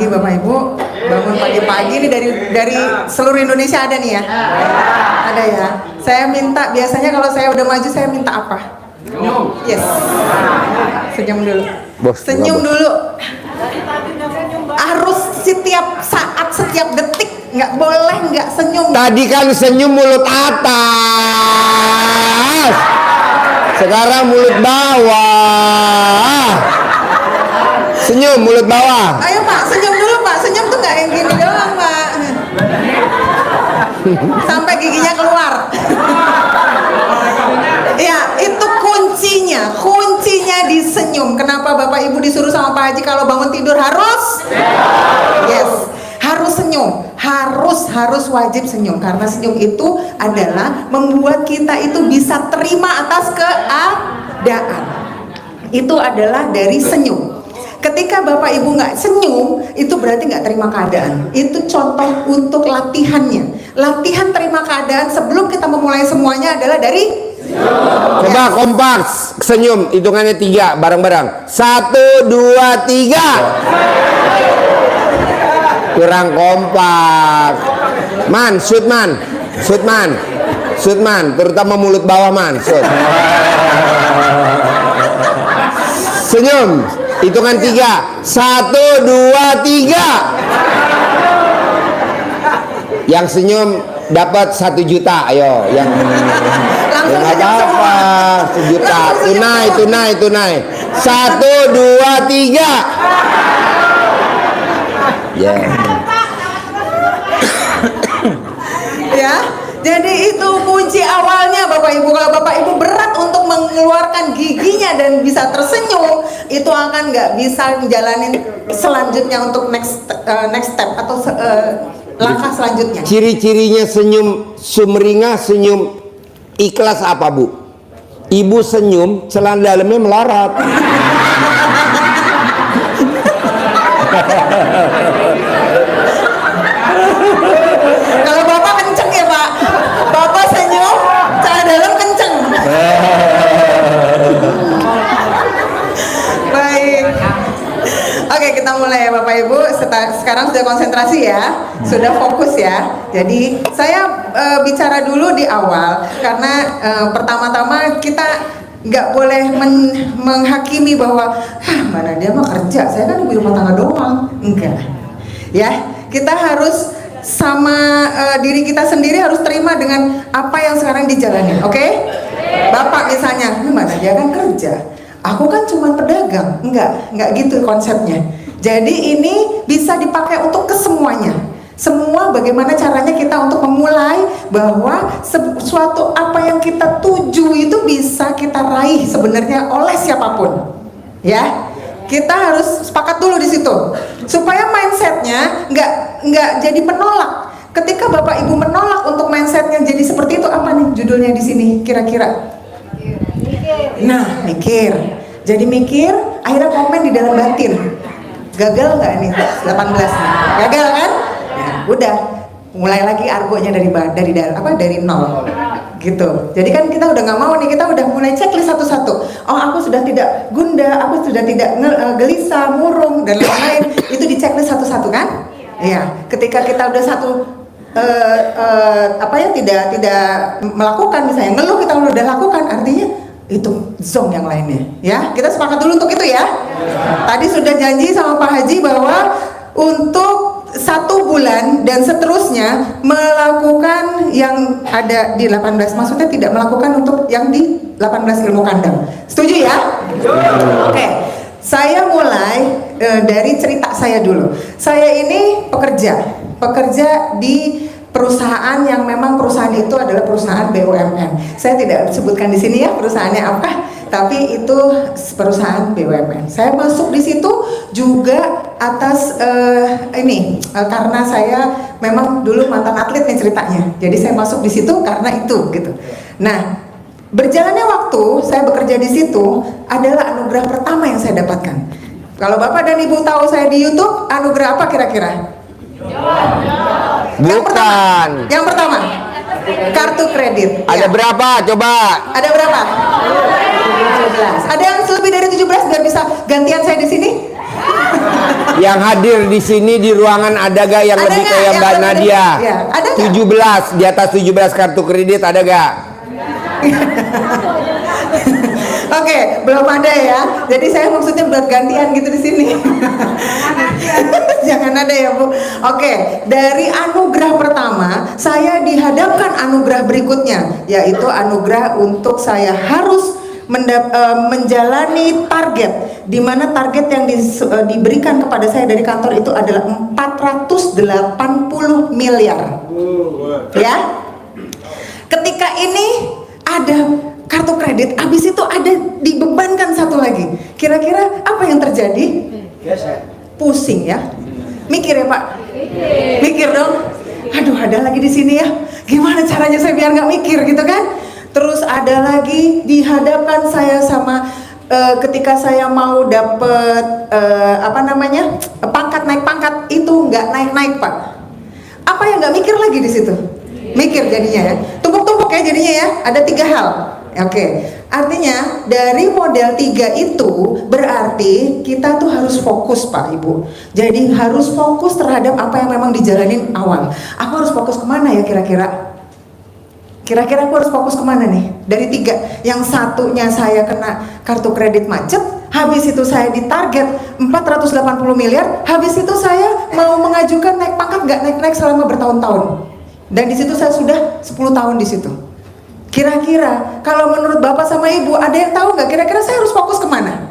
pagi Bapak Ibu. Bangun pagi-pagi nih dari seluruh Indonesia ada nih ya? Ada ya. Saya minta, biasanya kalau saya udah maju saya minta apa? Yes. Senyum dulu. Senyum dulu. Harus setiap saat, setiap detik. Nggak boleh nggak senyum. Tadi kan senyum mulut atas, sekarang mulut bawah. Senyum mulut bawah. Ayo Pak, senyum dulu Pak. Senyum tuh nggak yang gini doang Pak. Sampai giginya keluar. Ya, itu kuncinya. Kuncinya di senyum. Kenapa Bapak Ibu disuruh sama Pak Haji kalau bangun tidur harus? Yes. Harus senyum, harus wajib senyum, karena senyum itu adalah membuat kita itu bisa terima atas keadaan. Itu adalah dari senyum. Ketika Bapak Ibu nggak senyum, itu berarti nggak terima keadaan. Itu contoh untuk latihannya. Latihan terima keadaan sebelum kita memulai semuanya adalah dari senyum. Coba kompak senyum, hitungannya 3 bareng-bareng. 1, 2, 3. Kurang kompak. Man, shoot man, shoot man, shoot man, terutama mulut bawah man, shoot. Senyum, hitungan 3. 1, 2, 3. Yang senyum dapat 1 juta, ayo. Yang nggak apa-apa, 1 juta. Tunai. 1, 2, 3. Ya, jadi itu kunci awalnya Bapak Ibu. Kalau Bapak Ibu berat untuk mengeluarkan giginya dan bisa tersenyum, itu akan nggak bisa menjalanin selanjutnya untuk next step atau langkah selanjutnya. Ciri-cirinya senyum sumringah, senyum ikhlas apa Bu? Ibu senyum, celana dalamnya melarat. Kalau Bapak kenceng ya Pak, Bapak senyum, celana dalam kenceng. Baik. Oke, kita mulai ya Bapak Ibu. Sekarang sudah konsentrasi ya, sudah fokus ya. Jadi saya bicara dulu di awal karena pertama-tama kita nggak boleh menghakimi bahwa mana dia mah kerja, saya kan ibu rumah tangga doang. Enggak ya, kita harus sama diri kita sendiri harus terima dengan apa yang sekarang dijalani. Oke? Bapak misalnya, mana dia kan kerja, aku kan cuma pedagang. Enggak gitu konsepnya. Jadi ini bisa dipakai untuk kesemuanya. Semua bagaimana caranya kita untuk memulai bahwa sesuatu apa yang kita tuju itu bisa kita raih sebenarnya oleh siapapun. Ya, kita harus sepakat dulu di situ supaya mindsetnya nggak jadi penolak. Ketika Bapak Ibu menolak untuk mindsetnya jadi seperti itu, apa nih judulnya di sini kira-kira? Nah, mikir. Jadi mikir, akhirnya komen di dalam batin. Gagal nggak nih 18 nih? Gagal kan? Udah mulai lagi argonya dari nol gitu. Jadi kan kita udah nggak mau nih, kita udah mulai checklist satu-satu. Oh, aku sudah tidak gundah, aku sudah tidak gelisah, murung dan lain-lain. Itu di checklist satu-satu kan? Iya. Ketika kita udah tidak melakukan, misalnya ngeluh kita udah lakukan, artinya itu zone yang lainnya. Ya, kita sepakat dulu untuk itu ya. Tadi sudah janji sama Pak Haji bahwa untuk 1 bulan dan seterusnya melakukan yang ada di 18, maksudnya tidak melakukan untuk yang di 18 ilmu kandang. Setuju ya? Oke. Saya mulai dari cerita saya dulu. Saya ini pekerja di perusahaan yang memang perusahaan itu adalah perusahaan BUMN. Saya tidak sebutkan di sini ya perusahaannya apa, tapi itu perusahaan BUMN. Saya masuk di situ juga atas karena saya memang dulu mantan atlet nih ceritanya. Jadi saya masuk di situ karena itu gitu. Nah, berjalannya waktu saya bekerja di situ adalah anugerah pertama yang saya dapatkan. Kalau Bapak dan Ibu tahu saya di YouTube, anugerah apa kira-kira? Bukan. Yang pertama, kartu kredit. Ada Ya. berapa? Coba. Ada berapa? 17. Ada yang lebih dari 17 biar bisa gantian saya di sini? Yang hadir di sini di ruangan ada gak yang Ada lebih nggak kayak yang Mbak lebih Nadia? dari- ya, ada nggak? 17, di atas 17 kartu kredit ada gak? Oke, belum ada ya. Jadi saya maksudnya buat gantian gitu di sini. Jangan ada ya, Bu. Oke, dari anugerah pertama, saya dihadapkan anugerah berikutnya, yaitu anugerah untuk saya harus menjalani target, di mana target yang diberikan kepada saya dari kantor itu adalah 480 miliar. Ya. Ketika ini ada kartu kredit, habis itu ada dibebankan satu lagi. Kira-kira apa yang terjadi? Pusing ya. Mikir ya Pak? Mikir dong. Aduh, ada lagi di sini ya. Gimana caranya saya biar nggak mikir gitu kan? Terus ada lagi dihadapkan saya sama ketika saya mau dapet pangkat, naik pangkat, itu nggak naik-naik Pak. Apa yang nggak mikir lagi di situ? Mikir jadinya ya, tumpuk-tumpuk ya jadinya ya. Ada 3 hal. Oke, artinya dari model 3 itu berarti kita tuh harus fokus Pak Ibu. Jadi harus fokus terhadap apa yang memang dijalanin awal. Aku harus fokus kemana ya kira-kira? Kira-kira aku harus fokus kemana nih? Dari 3, yang satunya saya kena kartu kredit macet, habis itu saya ditarget 480 miliar, habis itu saya mau mengajukan naik pangkat nggak naik-naik selama bertahun-tahun. Dan di situ saya sudah 10 tahun di situ. Kira-kira kalau menurut Bapak sama Ibu ada yang tahu nggak? Kira-kira saya harus fokus kemana?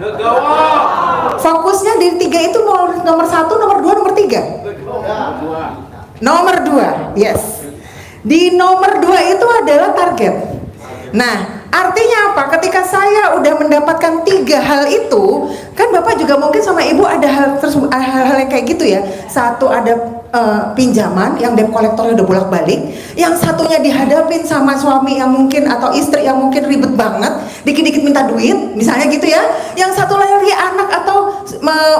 Fokusnya di 3 itu nomor 1, nomor 2, nomor 3. Nomor 2, yes. Di nomor 2 itu adalah target. Nah, artinya apa? Ketika saya udah mendapatkan 3 hal itu, kan Bapak juga mungkin sama Ibu ada hal-hal yang kayak gitu ya. Satu ada pinjaman yang debt kolektornya udah bolak-balik, yang satunya dihadapin sama suami yang mungkin atau istri yang mungkin ribet banget, dikit-dikit minta duit, misalnya gitu ya. Yang satu lagi anak atau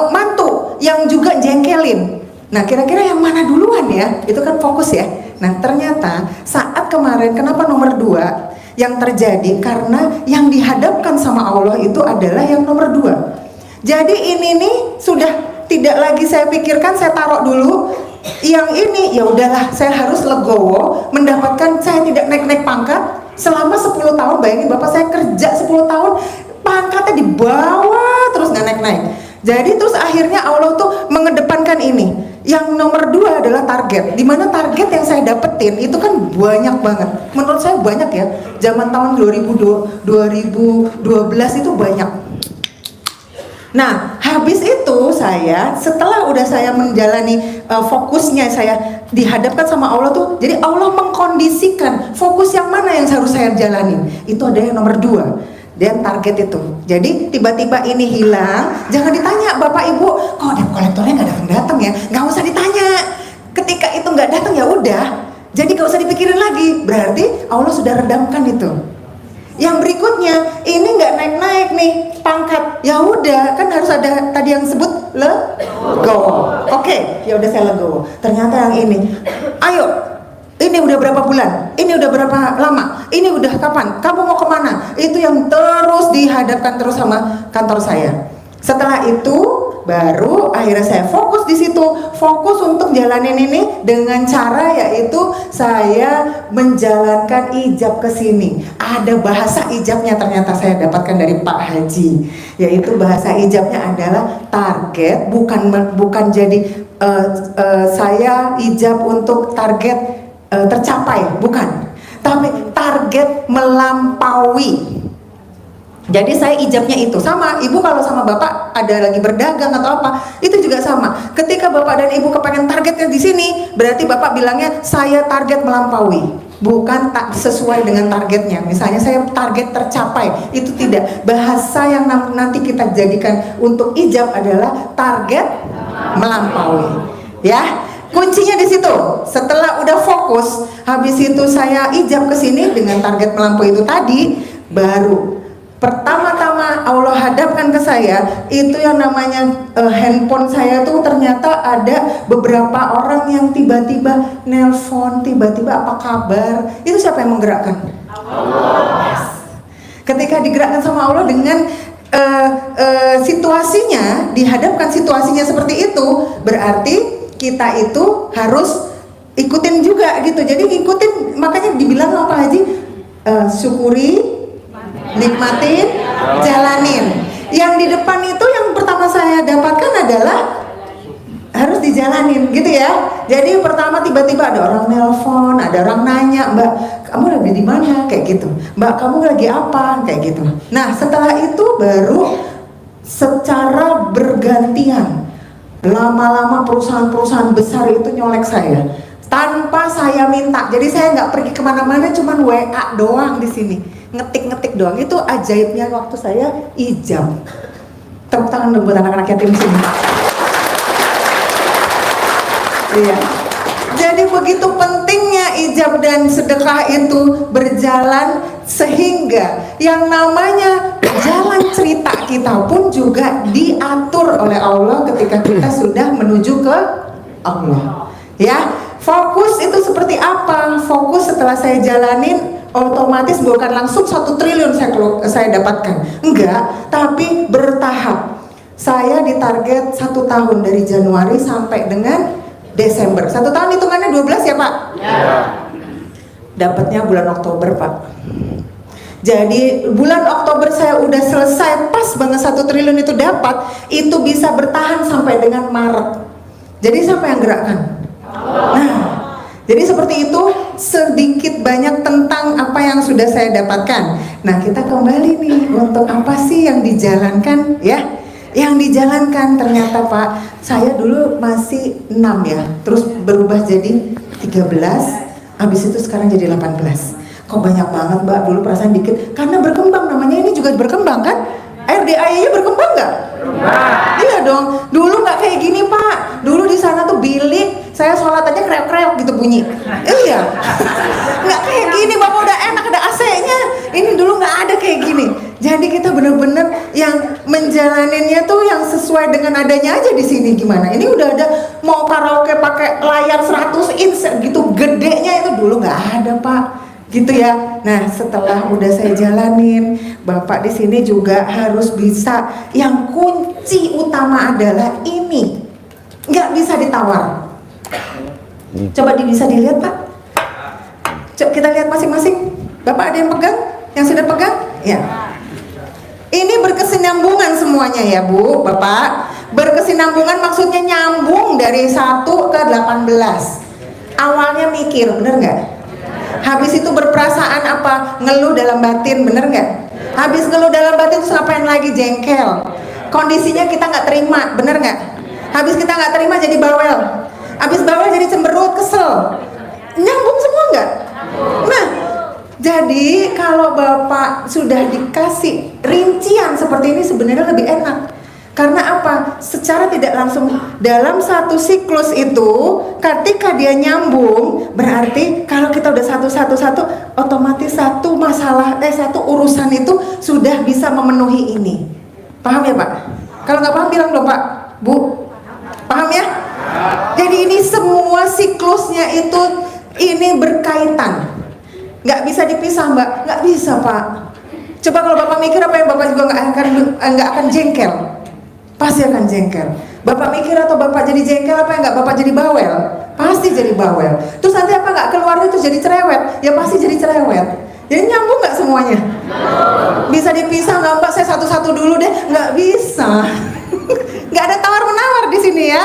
mantu yang juga jengkelin. Nah, kira-kira yang mana duluan ya? Itu kan fokus ya. Nah, ternyata saat kemarin kenapa nomor 2 yang terjadi? Karena yang dihadapkan sama Allah itu adalah yang nomor 2. Jadi ini nih sudah tidak lagi saya pikirkan, saya taruh dulu. Yang ini ya udahlah, saya harus legowo mendapatkan, saya tidak naik-naik pangkat selama 10 tahun. Bayangin Bapak, saya kerja 10 tahun pangkatnya di bawah terus nggak naik-naik. Jadi terus akhirnya Allah tuh mengedepankan ini. Yang nomor 2 adalah target. Dimana target yang saya dapetin itu kan banyak banget. Menurut saya banyak ya. Zaman tahun 2012 itu banyak. Nah, habis itu saya setelah udah saya menjalani fokusnya, saya dihadapkan sama Allah tuh. Jadi Allah mengkondisikan fokus yang mana yang harus saya jalanin. Itu ada yang nomor 2. Dan target itu. Jadi tiba-tiba ini hilang, jangan ditanya Bapak Ibu, kok debt kolektornya nggak datang ya? Nggak usah ditanya. Ketika itu nggak datang ya udah. Jadi nggak usah dipikirin lagi. Berarti Allah sudah redamkan itu. Yang berikutnya, ini nggak naik-naik nih pangkat. Ya udah, kan harus ada tadi yang sebut legowo. Oke, ya udah saya legowo. Ternyata yang ini, ayo. Ini udah berapa bulan? Ini udah berapa lama? Ini udah kapan? Kamu mau kemana? Itu yang terus dihadapkan terus sama kantor saya. Setelah itu baru akhirnya saya fokus di situ, fokus untuk jalanin ini dengan cara yaitu saya menjalankan ijab ke sini. Ada bahasa ijabnya ternyata saya dapatkan dari Pak Haji, yaitu bahasa ijabnya adalah target, bukan jadi saya ijab untuk target tercapai, bukan, tapi target melampaui. Jadi saya ijabnya itu sama Ibu. Kalau sama Bapak ada lagi berdagang atau apa, itu juga sama. Ketika Bapak dan Ibu kepengen targetnya di sini, berarti Bapak bilangnya saya target melampaui, bukan tak sesuai dengan targetnya. Misalnya saya target tercapai, itu tidak. Bahasa yang nanti kita jadikan untuk ijab adalah target melampaui. Ya. Kuncinya di situ. Setelah udah fokus, habis itu saya ijab ke sini dengan target melampaui itu tadi, baru pertama-tama Allah hadapkan ke saya itu yang namanya handphone saya tuh ternyata ada beberapa orang yang tiba-tiba nelpon, tiba-tiba apa kabar. Itu siapa yang menggerakkan? Allah. Ketika digerakkan sama Allah dengan situasinya, dihadapkan situasinya seperti itu, berarti kita itu harus ikutin juga gitu. Jadi ikutin, makanya dibilang apa Haji? Syukuri, nikmatin, jalanin. Yang di depan itu yang pertama saya dapatkan adalah harus dijalanin gitu ya. Jadi pertama tiba-tiba ada orang nelpon, ada orang nanya, Mbak kamu lagi di mana, kayak gitu. Mbak kamu lagi apa, kayak gitu. Nah setelah itu baru secara bergantian lama-lama perusahaan-perusahaan besar itu nyolek saya tanpa saya minta. Jadi saya nggak pergi kemana-mana, cuman WA doang di sini, ngetik-ngetik doang. Itu ajaibnya waktu saya ijab. Tepuk tangan dong buat anak-anak yatim sini. Iya. Jadi begitu pentingnya ijab dan sedekah itu berjalan, sehingga yang namanya jalan cerita kita pun juga diatur oleh Allah ketika kita sudah menuju ke Allah. Ya, fokus itu seperti apa? Fokus setelah saya jalanin otomatis bukan langsung 1 triliun saya dapatkan, enggak, tapi bertahap. Saya ditarget 1 tahun dari Januari sampai dengan Desember. 1 tahun hitungannya 12 ya Pak? Ya. Dapatnya bulan Oktober Pak. Jadi bulan Oktober saya udah selesai, pas banget 1 triliun itu dapat, itu bisa bertahan sampai dengan Maret. Jadi siapa yang gerakkan? Nah, jadi seperti itu sedikit banyak tentang apa yang sudah saya dapatkan. Nah kita kembali nih, untuk apa sih yang dijalankan ya? Yang dijalankan ternyata Pak, saya dulu masih 6 ya, terus berubah jadi 13, habis itu sekarang jadi 18. Kok banyak banget Mbak, dulu perasaan dikit, karena berkembang, namanya ini juga berkembang kan? RDAI-nya berkembang nggak? Iya dong, dulu nggak kayak gini Pak, dulu di sana tuh bilik, saya sholat aja kreok-kreok gitu bunyi. Iya, nggak kayak gini Bapak, udah enak ada AC-nya, ini dulu nggak ada kayak gini. Jadi kita bener-bener yang menjalaninnya tuh yang sesuai dengan adanya aja di sini. Gimana? Ini udah ada mau karaoke pakai layar 100 inch gitu gedenya, itu dulu nggak ada Pak. Gitu ya. Nah setelah udah saya jalanin, Bapak di sini juga harus bisa. Yang kunci utama adalah ini, nggak bisa ditawar. Coba bisa dilihat Pak. Coba kita lihat masing-masing. Bapak ada yang pegang? Yang sudah pegang? Ya. Ini berkesinambungan semuanya ya Bu, Bapak. Berkesinambungan maksudnya nyambung dari 1 ke 18. Awalnya mikir, bener nggak? Habis itu berperasaan apa? Ngeluh dalam batin, bener nggak? Habis ngeluh dalam batin terus ngapain lagi? Jengkel. Kondisinya kita nggak terima, bener nggak? Habis kita nggak terima jadi bawel. Habis bawel jadi cemberut, kesel. Nyambung semua nggak? Nah, jadi kalau Bapak sudah dikasih rincian seperti ini sebenarnya lebih enak. Karena apa? Secara tidak langsung dalam satu siklus itu, ketika dia nyambung, berarti kalau kita udah satu, otomatis satu masalah, satu urusan itu sudah bisa memenuhi ini. Paham ya Pak? Kalau nggak paham bilang dong Pak, Bu. Paham ya? Jadi ini semua siklusnya itu ini berkaitan. Nggak bisa dipisah Mbak, nggak bisa Pak. Coba kalau Bapak mikir apa yang Bapak juga nggak akan jengkel, pasti akan jengkel. Bapak mikir atau Bapak jadi jengkel apa yang nggak Bapak jadi bawel, pasti jadi bawel. Terus nanti apa nggak keluar itu jadi cerewet, ya pasti jadi cerewet. Jadi nyambung nggak semuanya? Bisa dipisah nggak Mbak? Saya satu-satu dulu deh, nggak bisa. Nggak ada tawar menawar di sini ya,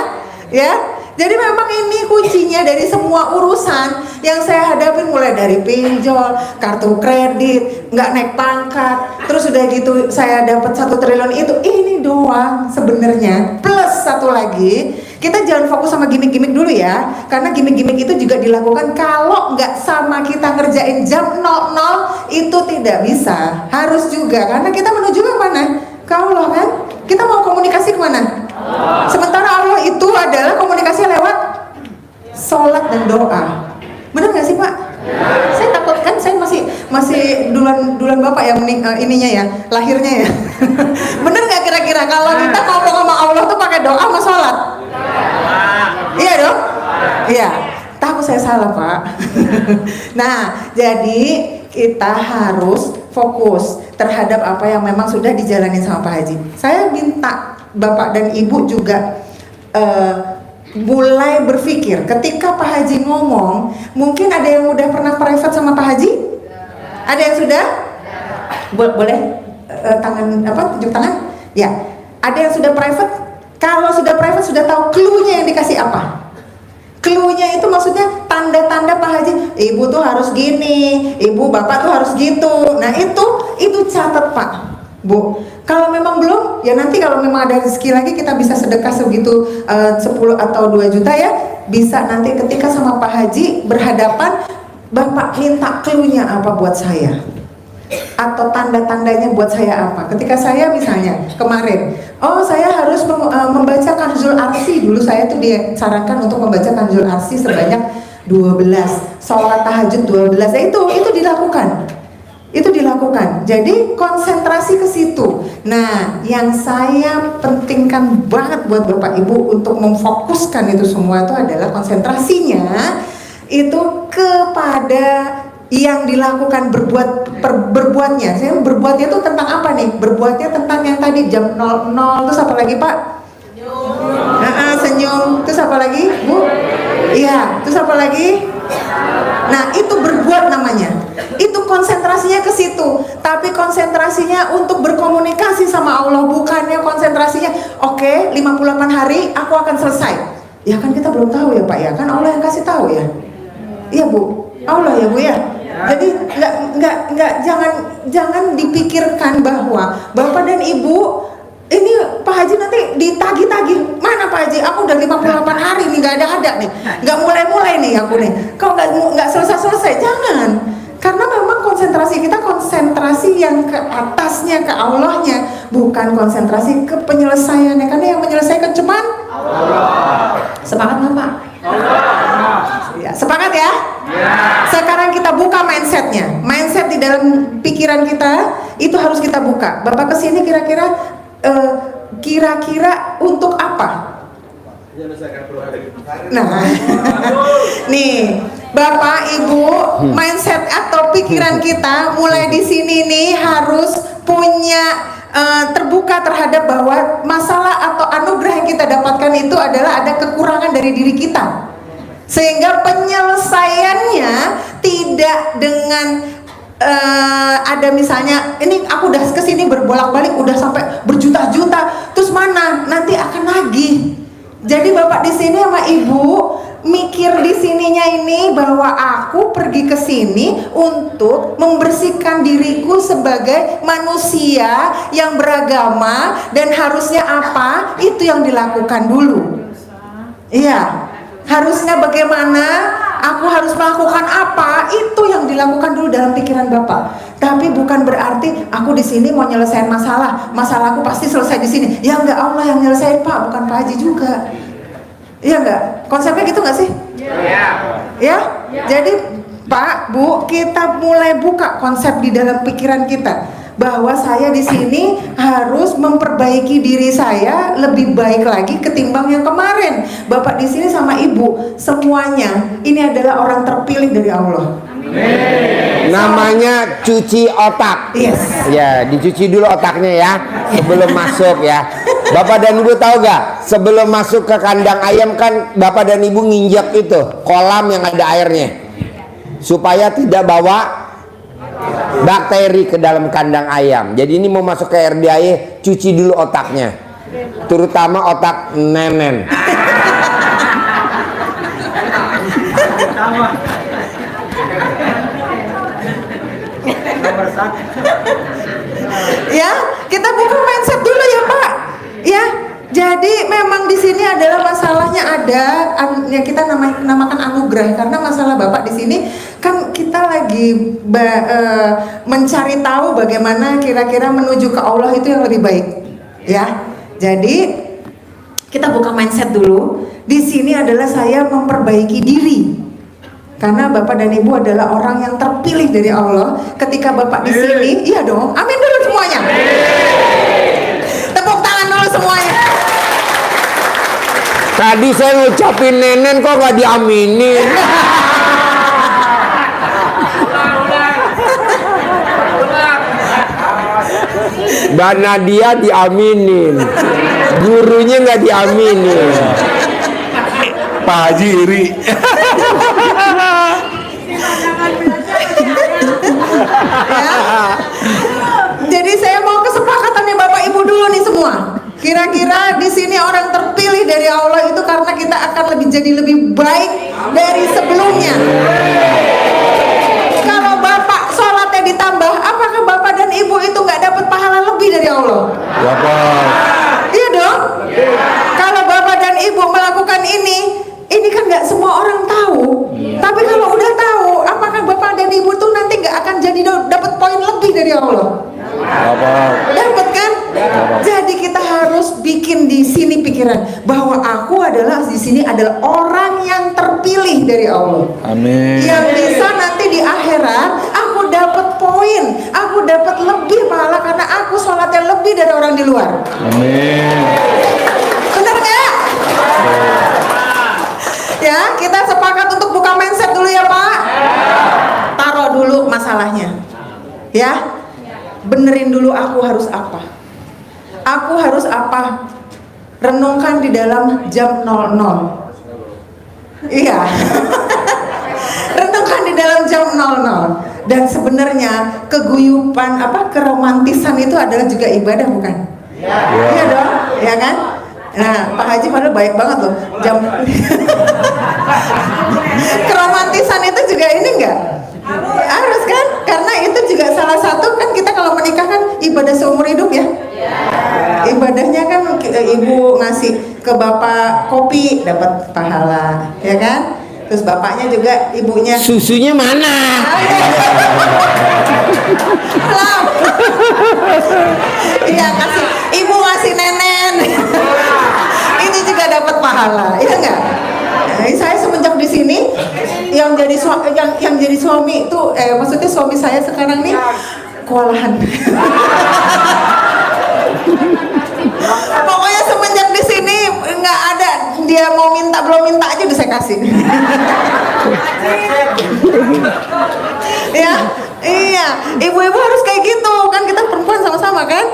ya. Jadi memang ini kuncinya dari semua urusan yang saya hadapi, mulai dari pinjol, kartu kredit, nggak naik pangkat, terus udah gitu saya dapat 1 triliun itu, ini doang sebenarnya. Plus satu lagi, kita jangan fokus sama gimmick-gimmick dulu ya, karena gimmick-gimmick itu juga dilakukan kalau nggak sama kita ngerjain jam 00 itu tidak bisa. Harus juga, karena kita menuju ke mana? Ke Allah kan? Kita mau komunikasi kemana? Sementara Allah itu adalah komunikasi lewat sholat dan doa. Benar nggak sih Pak? Saya takut kan, saya masih duluan Bapak yang ininya ya, lahirnya ya. Bener nggak kira-kira kalau kita ngomong sama Allah tuh pakai doa sama sholat? Iya dong? Iya. Takut saya salah Pak. Nah, jadi kita harus fokus. terhadap apa yang memang sudah dijalani sama Pak Haji. Saya minta Bapak dan Ibu juga mulai berpikir ketika Pak Haji ngomong, mungkin ada yang udah pernah private sama Pak Haji? Ada yang sudah? Boleh tunjuk tangan? Ya. Ada yang sudah private? Kalau sudah private sudah tahu clue-nya yang dikasih apa? Clue-nya itu maksudnya tanda-tanda Pak Haji, ibu tuh harus gini, ibu bapak tuh harus gitu. Nah itu catat Pak, Bu. Kalau memang belum, ya nanti kalau memang ada rezeki lagi kita bisa sedekah segitu 10 atau 2 juta ya. Bisa nanti ketika sama Pak Haji berhadapan, Bapak minta clue-nya apa buat saya? Atau tanda-tandanya buat saya apa? Ketika saya misalnya kemarin, saya harus membaca Kanzul Arsi. Dulu saya tuh disarankan untuk membaca Kanzul Arsi sebanyak 12, sholat tahajud 12. Ya itu dilakukan. Itu dilakukan. Jadi konsentrasi ke situ. Nah, yang saya pentingkan banget buat Bapak Ibu untuk memfokuskan itu semua itu adalah konsentrasinya itu kepada yang dilakukan berbuatnya. Saya berbuatnya itu tentang apa nih? Berbuatnya tentang yang tadi jam 00 terus apa lagi Pak? Senyum. Terus apa lagi Bu? Iya. Terus apa lagi? Nah itu berbuat namanya. Itu konsentrasinya ke situ. Tapi konsentrasinya untuk berkomunikasi sama Allah, bukannya konsentrasinya oke, 58 hari aku akan selesai. Ya kan kita belum tahu ya Pak ya. Kan Allah yang kasih tahu ya. Iya Bu. Allah ya Bu ya. Jadi jangan dipikirkan bahwa Bapak dan Ibu ini Pak Haji nanti ditagih-tagih. Mana Pak Haji? Aku udah 58 hari nih nggak ada nih, nggak mulai nih aku nih. Kau nggak selesai. Jangan, karena memang konsentrasi kita konsentrasi yang ke atasnya, ke Allahnya, bukan konsentrasi ke penyelesaiannya. Karena yang menyelesaikan cuman Allah. Semangat nggak Pak? Allah. Ya, sepakat ya? Ya. Sekarang kita buka mindsetnya. Mindset di dalam pikiran kita itu harus kita buka. Bapak kesini kira-kira untuk apa? Nah, nih Bapak Ibu, mindset atau pikiran kita mulai di sini nih harus punya terbuka terhadap bahwa masalah atau anugerah yang kita dapatkan itu adalah ada kekurangan dari diri kita, sehingga penyelesaiannya tidak dengan ada misalnya ini aku udah kesini berbolak-balik udah sampai berjuta-juta, terus mana nanti akan nagih. Jadi Bapak di sini sama Ibu mikir di sininya ini bahwa aku pergi ke sini untuk membersihkan diriku sebagai manusia yang beragama, dan harusnya apa itu yang dilakukan dulu. Iya, harusnya bagaimana, aku harus melakukan apa, itu yang dilakukan dulu dalam pikiran Bapak. Tapi bukan berarti aku di sini mau nyelesain masalahku pasti selesai di sini. Ya enggak, Allah yang nyelesain Pak, bukan Pak Haji juga. Iya enggak? Konsepnya gitu enggak sih? Iya. Ya? Jadi Pak, Bu, kita mulai buka konsep di dalam pikiran kita bahwa saya di sini harus memperbaiki diri saya lebih baik lagi ketimbang yang kemarin. Bapak di sini sama Ibu semuanya ini adalah orang terpilih dari Allah. Amin. Namanya cuci otak. Yes. Ya, dicuci dulu otaknya ya sebelum masuk ya. Bapak dan Ibu tahu gak? Sebelum masuk ke kandang ayam kan Bapak dan Ibu nginjak itu kolam yang ada airnya supaya tidak bawa bakteri ke dalam kandang ayam. Jadi ini mau masuk ke RDAY, cuci dulu otaknya, terutama otak nenen. Ya, kita buka mindset dulu ya Pak. Ya, jadi memang di sini adalah masalahnya ada yang kita namakan anugerah, karena masalah Bapak di sini kan kita lagi mencari tahu bagaimana kira-kira menuju ke Allah itu yang lebih baik. Ya, jadi kita buka mindset dulu. Di sini adalah saya memperbaiki diri. Karena Bapak dan Ibu adalah orang yang terpilih dari Allah. Ketika Bapak di sini, iya dong, amin dulu semuanya. Tepuk tangan dulu semuanya. Tadi saya ngucapin nenen kok gak diaminin. Mbak Nadia diaminin, gurunya nggak diaminin. Pak Haji iri. Ya. Jadi saya mau kesepakatannya Bapak Ibu dulu nih semua. Kira-kira di sini orang terpilih dari Allah itu karena kita akan jadi lebih baik dari sebelumnya. Kalau Bapak sholatnya ditambah, apakah Bapak dan Ibu itu nggak dapat pahala lebih dari Allah? Iya dong. Kalau Bapak dan Ibu melakukan ini kan nggak semua orang tahu. Tapi kalau udah tahu, apakah Bapak dan Ibu tuh nanti nggak akan jadi dapat poin lebih dari Allah? Dapat kan? Jadi kita harus bikin di sini pikiran bahwa aku adalah di sini adalah orang yang terpilih dari Allah. Amin. Yang bisa nanti di akhirat aku dapat poin, aku dapat lebih pahala karena aku sholatnya lebih dari orang di luar. Amin. Benar nggak? Ya, kita sepakat untuk buka mindset dulu ya Pak. Taruh dulu masalahnya. Ya. Benerin dulu aku harus apa. Aku harus apa? Renungkan di dalam jam 00. Iya. Renungkan di dalam jam 00. Dan sebenarnya keguyupan keromantisan itu adalah juga ibadah bukan? Iya dong, ya kan? Nah, Pak Haji padahal baik banget loh. Keromantisan itu juga ini enggak? Harus kan? Karena itu juga salah satu kan kita kalau menikah kan ibadah seumur hidup ya. Ibadahnya kan ibu ngasih ke bapak kopi dapat pahala, ya kan? Terus bapaknya juga ibunya. Susunya mana? Iya kasih ibu ngasih nenen. Ini juga dapat pahala, iya enggak? Saya semenjak di sini yang jadi suami itu maksudnya suami saya sekarang nih kewalahan. Pokoknya semenjak di sini nggak ada dia mau minta belum minta aja udah saya kasih. Ya, iya, ibu-ibu harus kayak gitu kan, kita perempuan sama-sama kan.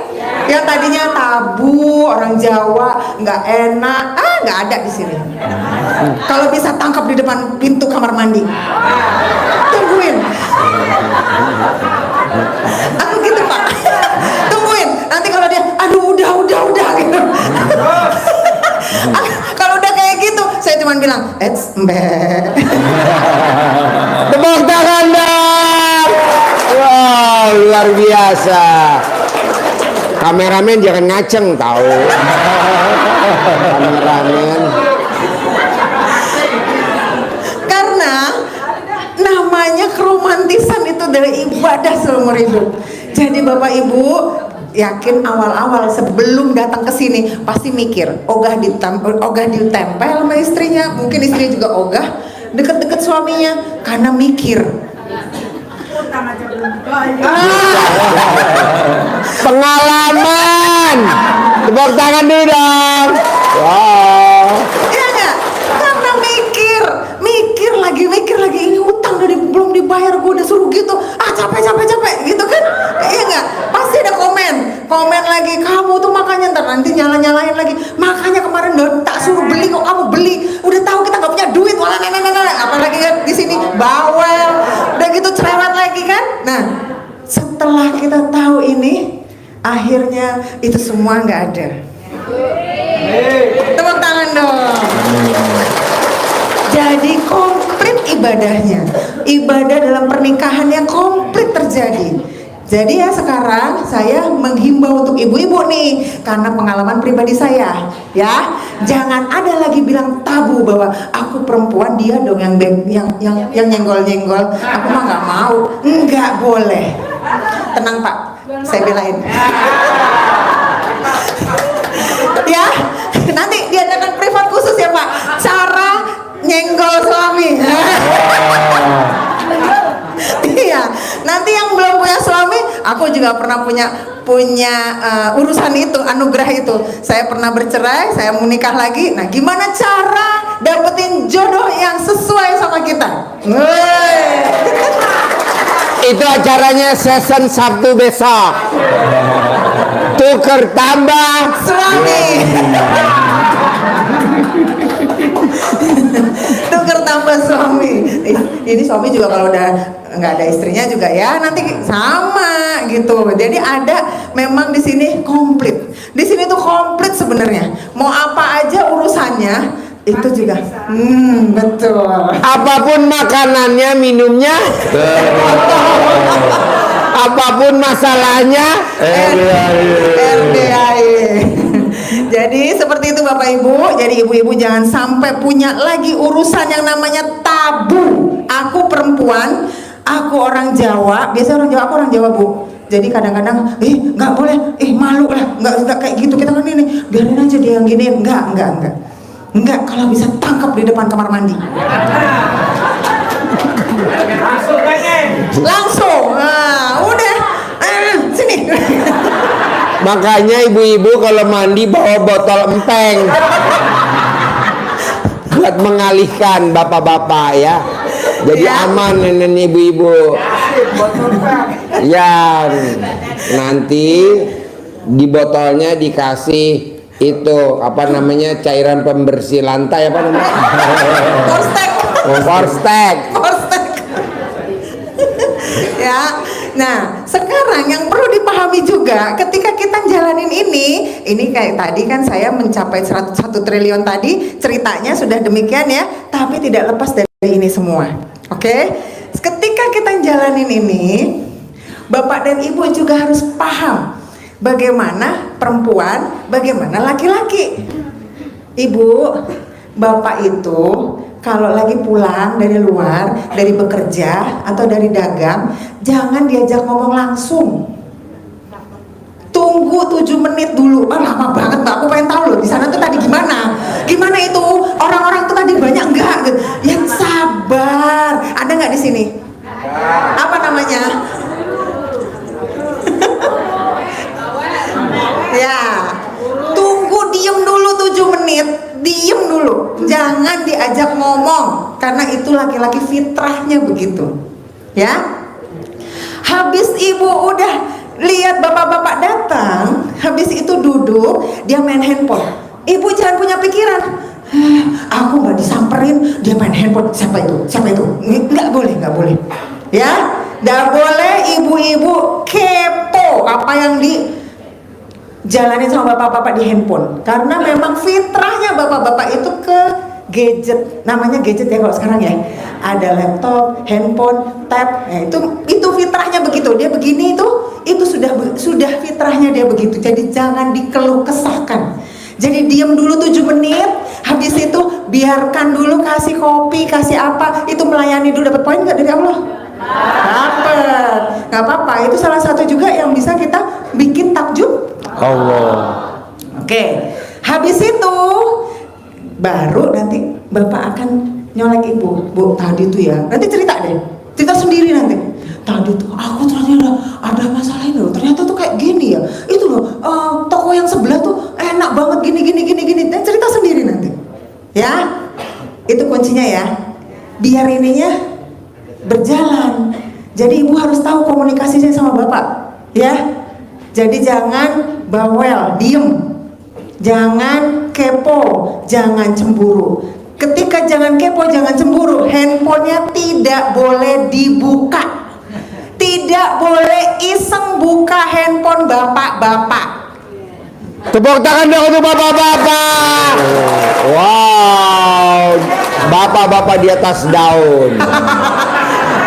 Yang tadinya tabu orang Jawa nggak enak, nggak ada di sini. Kalau bisa tangkap di depan pintu kamar mandi, tungguin. Aku gitu Pak, tungguin. Nanti kalau dia, aduh udah gitu. Kalau udah kayak gitu, saya cuma bilang, mbak. Tepuk tangan dong. Wow, luar biasa. Kameramen jangan ngaceng tahu. Kameramen. Karena namanya keromantisan itu adalah ibadah seumur hidup. Jadi Bapak Ibu yakin awal-awal sebelum datang ke sini pasti mikir ogah ditempel sama istrinya, mungkin istri juga ogah deket-deket suaminya karena mikir. Pengalaman. Tepuk tangan dulu dong. Wow. Iya nggak? Karena mikir lagi ini utang dari belum dibayar, gue udah suruh gitu, capek gitu kan? Iya nggak? Pasti ada komen lagi, kamu tuh makanya ntar nanti nyalain lagi, makanya kemarin udah tak suruh beli kok kamu beli, udah tahu kita nggak punya duit, apalagi kan di sini bawel, udah gitu cerewet lagi kan? Nah, setelah kita tahu ini, akhirnya itu semua nggak ada. Tepuk tangan dong. Jadi komplit ibadahnya, ibadah dalam pernikahan yang komplit terjadi. Jadi ya sekarang saya menghimbau untuk ibu-ibu nih, karena pengalaman pribadi saya, ya jangan ada lagi bilang tabu bahwa aku perempuan, dia dong yang nyenggol-nyenggol, aku mah nggak mau, nggak boleh. Tenang Pak, saya belain. Ya, nanti diadakan privat khusus ya Pak, cara nyenggol suami. Iya, nanti yang belum punya suami, aku juga pernah punya urusan itu, anugerah itu. Saya pernah bercerai, saya mau nikah lagi. Nah, gimana cara dapetin jodoh yang sesuai sama kita? Itu acaranya season Sabtu besok. tuker tambah suami. Tuker tambah suami. Ini suami juga kalau udah nggak ada istrinya juga ya nanti sama gitu. Jadi ada memang di sini komplit. Di sini tuh komplit sebenarnya. Mau apa aja urusannya itu juga. Betul. apapun makanannya, minumnya, apapun masalahnya. RDAE. Jadi seperti itu Bapak Ibu. Jadi ibu-ibu jangan sampai punya lagi urusan yang namanya tabu. Aku perempuan, aku orang Jawa. Biasanya orang Jawa, aku orang Jawa Bu. Jadi kadang-kadang, nggak boleh, malu lah, nggak kayak gitu kita kan ini. Biarin aja dia yang gini. Enggak, kalau bisa tangkap di depan kamar mandi. Langsung. Nah, udah. Sini. Makanya ibu-ibu kalau mandi bawa botol empeng buat mengalihkan bapak-bapak ya. Jadi Ya. aman nenek ibu-ibu. Ya, nanti di botolnya dikasih itu apa namanya, cairan pembersih lantai apa namanya? Forstek. Forstek. Forstek. Ya. Nah, sekarang yang perlu dipahami juga ketika kita jalanin ini kayak tadi kan saya mencapai 1 triliun tadi, ceritanya sudah demikian ya, tapi tidak lepas dari ini semua. Oke? Ketika kita jalanin ini, Bapak dan Ibu juga harus paham bagaimana perempuan, bagaimana laki-laki. Ibu, Bapak itu kalau lagi pulang dari luar, dari bekerja atau dari dagang, jangan diajak ngomong langsung. Tunggu 7 menit dulu. Lama banget Mbak, aku pengen tahu loh di sana tuh tadi gimana. Gimana itu? Orang-orang tuh tadi banyak enggak? Ya sabar. Ada nggak di sini? Apa namanya? Ya. Tunggu diem dulu 7 menit. Diem dulu, jangan diajak ngomong karena itu laki-laki fitrahnya begitu ya. Habis ibu udah lihat bapak-bapak datang, habis itu duduk dia main handphone. Ibu jangan punya pikiran aku nggak disamperin dia main handphone, siapa itu nggak boleh ya. Nggak boleh ibu-ibu kepo apa yang jalanin sama bapak-bapak di handphone, karena memang fitrahnya bapak-bapak itu ke gadget, namanya gadget ya kalau sekarang ya, ada laptop, handphone, tab, nah itu fitrahnya begitu, dia begini itu sudah fitrahnya dia begitu. Jadi jangan dikeluh kesahkan. Jadi diam dulu 7 menit, habis itu biarkan dulu, kasih kopi, kasih apa, itu melayani dulu. Dapat poin nggak dari Allah? Dapat, nggak apa-apa. Itu salah satu juga yang bisa kita bikin takjub Allah. Oke, habis itu baru nanti bapak akan nyolek ibu. Bu, tadi tuh ya, nanti cerita sendiri nanti. Tadi tuh aku ternyata ada masalah ini loh. Ternyata tuh kayak gini ya. Itu loh, toko yang sebelah tuh enak banget gini. Dan cerita sendiri nanti. Ya, itu kuncinya ya. Biar ininya berjalan. Jadi ibu harus tahu komunikasinya sama bapak, ya. Jadi jangan bawel, diem. Jangan kepo, jangan cemburu. Ketika jangan kepo, jangan cemburu, handphonenya tidak boleh dibuka. Tidak boleh iseng buka handphone bapak-bapak. Tepuk tangan dong untuk bapak-bapak. Wow, bapak-bapak di atas daun.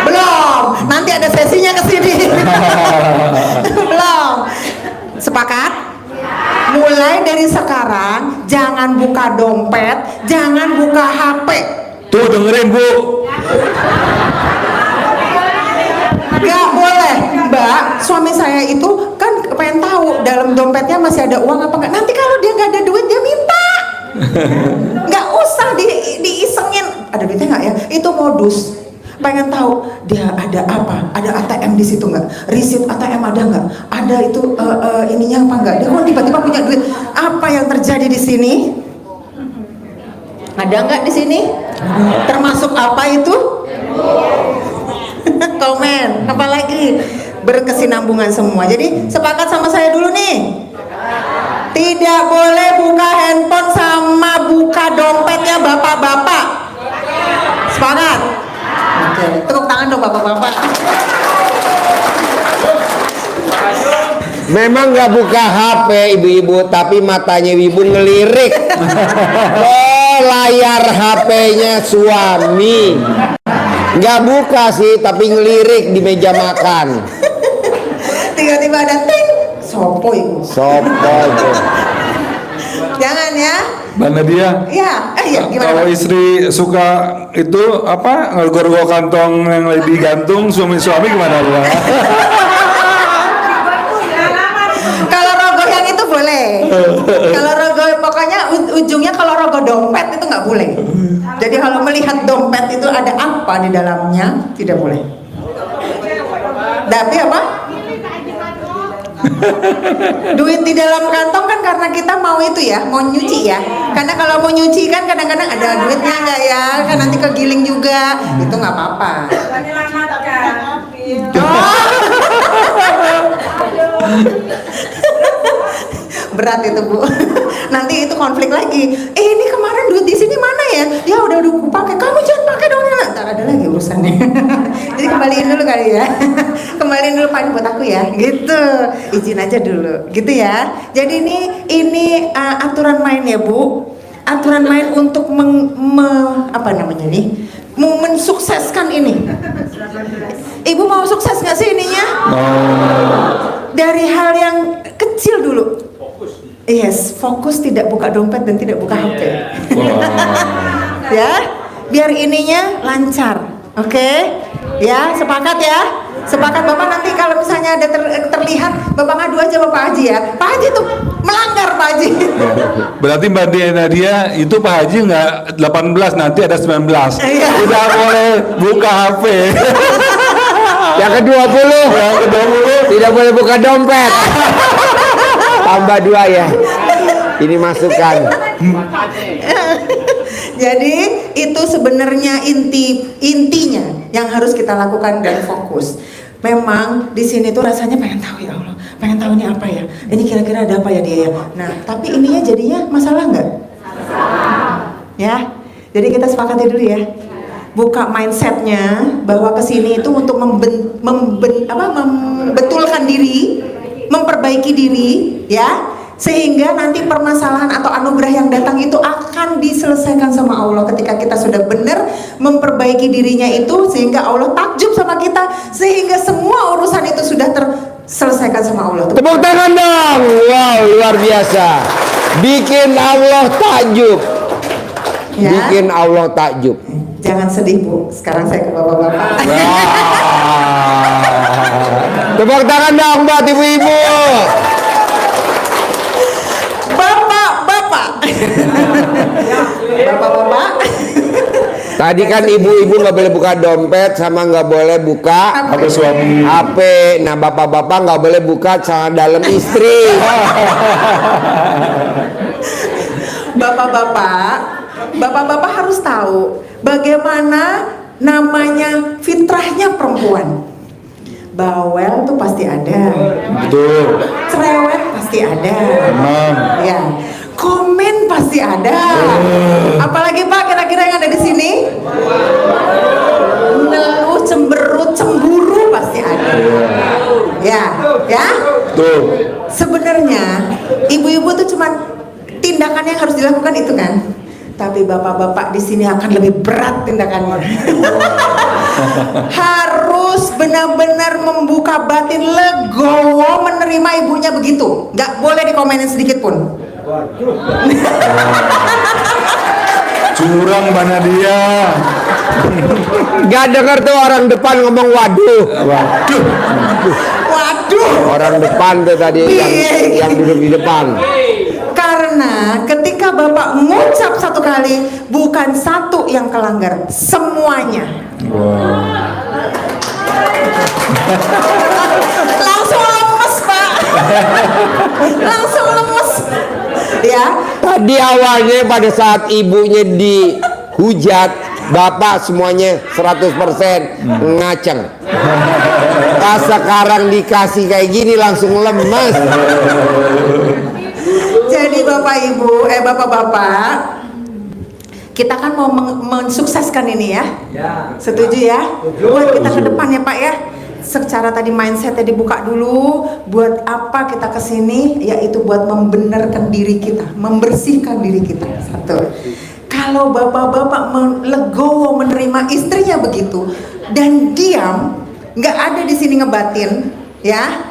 Belum, nanti ada sesinya ke sini. Belum. Sepakat? Mulai dari sekarang jangan buka dompet, jangan buka HP. Tuh dengerin Bu. Gak boleh, Mbak. Suami saya itu kan pengen tahu dalam dompetnya masih ada uang apa enggak. Nanti kalau dia nggak ada duit dia minta. Nggak usah diisengin. Ada duitnya nggak ya? Itu modus. Pengen tahu dia ada apa? Ada ATM di situ nggak? Receipt ATM ada nggak? Ada itu ininya apa nggak? Dia kok tiba-tiba punya duit? Apa yang terjadi di sini? Ada nggak di sini? Termasuk apa itu? Komen. Apa lagi? Berkesinambungan semua. Jadi sepakat sama saya dulu nih. tidak boleh buka handphone sama buka dompetnya bapak-bapak. Semangat. Oke, tepuk tangan dong bapak-bapak. Memang nggak buka HP ibu-ibu, tapi matanya ibu ngelirik ke layar HP-nya suami. Nggak buka sih, tapi ngelirik di meja makan. Tiba-tiba ada ting, sopo ibu. Sopo itu. Jangan ya. Mbak Nadia, Iya, iya gimana? kalau Pak? istri suka itu apa ngegor-gor kantong yang lagi digantung suami-suami gimana Mbak? Kalau rogoh yang itu boleh. Kalau rogoh pokoknya ujungnya kalau rogoh dompet itu nggak boleh. Jadi kalau melihat dompet itu ada apa di dalamnya tidak boleh. Tapi apa? Duit di dalam kantong kan karena kita mau itu ya, mau nyuci ya. Karena kalau mau nyuci kan kadang-kadang ada duitnya nggak ya, kan nanti kegiling juga, itu nggak apa-apa. Berat itu Bu. Nanti itu konflik lagi. Ini kemarin duit di sini mana ya? Ya udah pakai. Kamu jangan pakai dong. Ntar ada lagi urusannya. Jadi kembaliin dulu kali ya. Kembaliin dulu Pak buat aku ya. Gitu. Izin aja dulu. Gitu ya. Jadi ini aturan main ya Bu. Aturan main untuk apa namanya nih? Mau mensukseskan ini. Ibu mau sukses nggak sih ininya? Dari hal yang kecil dulu. Yes, fokus tidak buka dompet dan tidak buka HP. Ya, biar ininya lancar. Oke? Ya, sepakat ya? Sepakat Bapak nanti kalau misalnya ada terlihat Bapak ngadu aja sama Pak Haji ya. Pak Haji tuh melanggar Pak Haji. Berarti Mbak Nadia itu Pak Haji nggak 18 nanti ada 19. Iya. Udah boleh buka HP. Yang ke-20 tidak boleh buka dompet. Tambah 2 ya. Ini masukan. Jadi itu sebenarnya intinya yang harus kita lakukan dan fokus. Memang di sini tuh rasanya pengen tahu ya Allah, pengen tahu ini apa ya, ini kira-kira ada apa ya dia ya. Nah tapi ininya jadinya masalah nggak? Ya, jadi kita sepakati dulu ya. Buka mindsetnya bahwa kesini itu untuk membetulkan diri, memperbaiki diri, ya. Sehingga nanti permasalahan atau anugerah yang datang itu akan diselesaikan sama Allah ketika kita sudah benar memperbaiki dirinya itu, sehingga Allah takjub sama kita, sehingga semua urusan itu sudah terselesaikan sama Allah. Tepuk tangan dong. Wow, luar biasa. Bikin Allah takjub. Ya. Bikin Allah takjub. Jangan sedih Bu, sekarang saya ke bapak-bapak. Tepuk tangan dong buat ibu-ibu. Bapak-bapak. Bapak-bapak. Tadi kan ibu-ibu nggak boleh buka dompet sama nggak boleh buka HP suami. HP. Nah bapak-bapak nggak boleh buka celana dalam istri. Bapak-bapak harus tahu bagaimana namanya fitrahnya perempuan. Bawel tuh pasti ada. Betul. Cerewet pasti ada. Emang. Ya. Komen pasti ada. Apalagi Pak kira-kira yang ada di sini? Ngeluh, cemberut, cemburu pasti ada. Ya, ya. Tuh. Sebenarnya ibu-ibu tuh cuma tindakan yang harus dilakukan itu kan. Tapi bapak-bapak di sini akan lebih berat tindakannya. Harus benar-benar membuka batin, legowo menerima ibunya begitu. Nggak boleh dikomenin sedikit pun. Curang Mbak Nadia. Gak denger tuh orang depan ngomong waduh. Waduh. Waduh. Orang depan tuh tadi yang duduk di depan. Karena ketika bapak mengucap satu kali, bukan satu yang kelanggar, semuanya. Langsung lemes Pak. Langsung lemes. Ya. Tadi awalnya pada saat ibunya dihujat, bapak semuanya 100% ngaceng. Pas sekarang dikasih kayak gini langsung lemes. Jadi Jadi Bapak Ibu, Bapak-bapak, kita kan mau mensukseskan ini ya. Setuju ya? Buat kita ke depan ya Pak ya. Secara tadi mindsetnya dibuka dulu. Buat apa kita kesini? Yaitu buat membenarkan diri kita, membersihkan diri kita. Satu. Kalau bapak-bapak legowo menerima istrinya begitu dan diam, nggak ada di sini ngebatin, ya,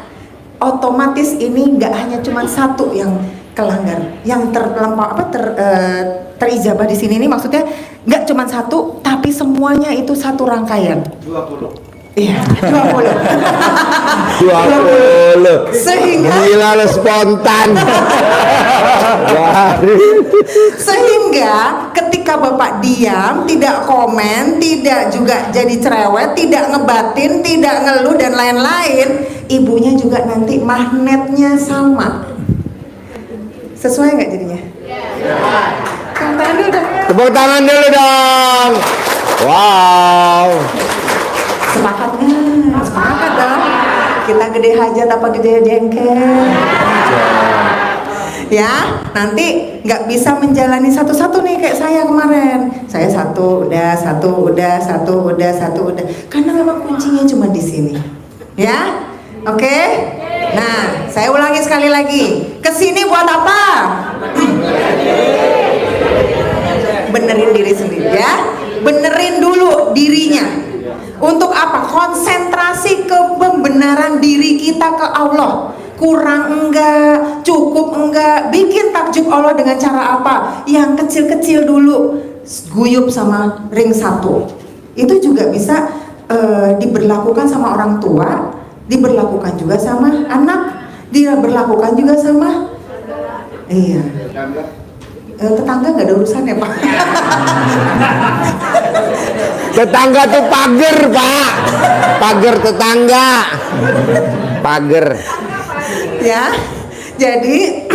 otomatis ini nggak hanya cuma satu yang kelanggar, yang terijabah di sini ini maksudnya nggak cuma satu, tapi semuanya itu satu rangkaian. 20. Iya, 20. 20. Sehingga Gila lo spontan. Sehingga ketika Bapak diam, tidak komen, tidak juga jadi cerewet, tidak ngebatin, tidak ngeluh dan lain-lain, ibunya juga nanti magnetnya sama. Sesuai nggak jadinya? Tepuk tangan dulu dong. Tepuk tangan dulu dong. Wow. Sepakat nggak? Sepakat dong. Kita gede hajat apa gede jengkel? Ya, nanti nggak bisa menjalani satu-satu nih kayak saya kemarin. Saya satu udah, satu udah, satu udah, satu udah. Karena memang kuncinya cuma di sini. Ya, oke? Nah, saya ulangi sekali lagi. Kesini buat apa? Benerin diri sendiri ya. Benerin dulu dirinya. Untuk apa? Konsentrasi ke pembenaran diri kita ke Allah. Kurang enggak, cukup enggak, bikin takjub Allah dengan cara apa? Yang kecil-kecil dulu, guyup sama ring 1. Itu juga bisa diberlakukan sama orang tua, diberlakukan juga sama anak, diberlakukan juga sama tetangga nggak ada urusan ya Pak. Tetangga tuh pagar, Pak. Pagar tetangga. Pagar. Ya, jadi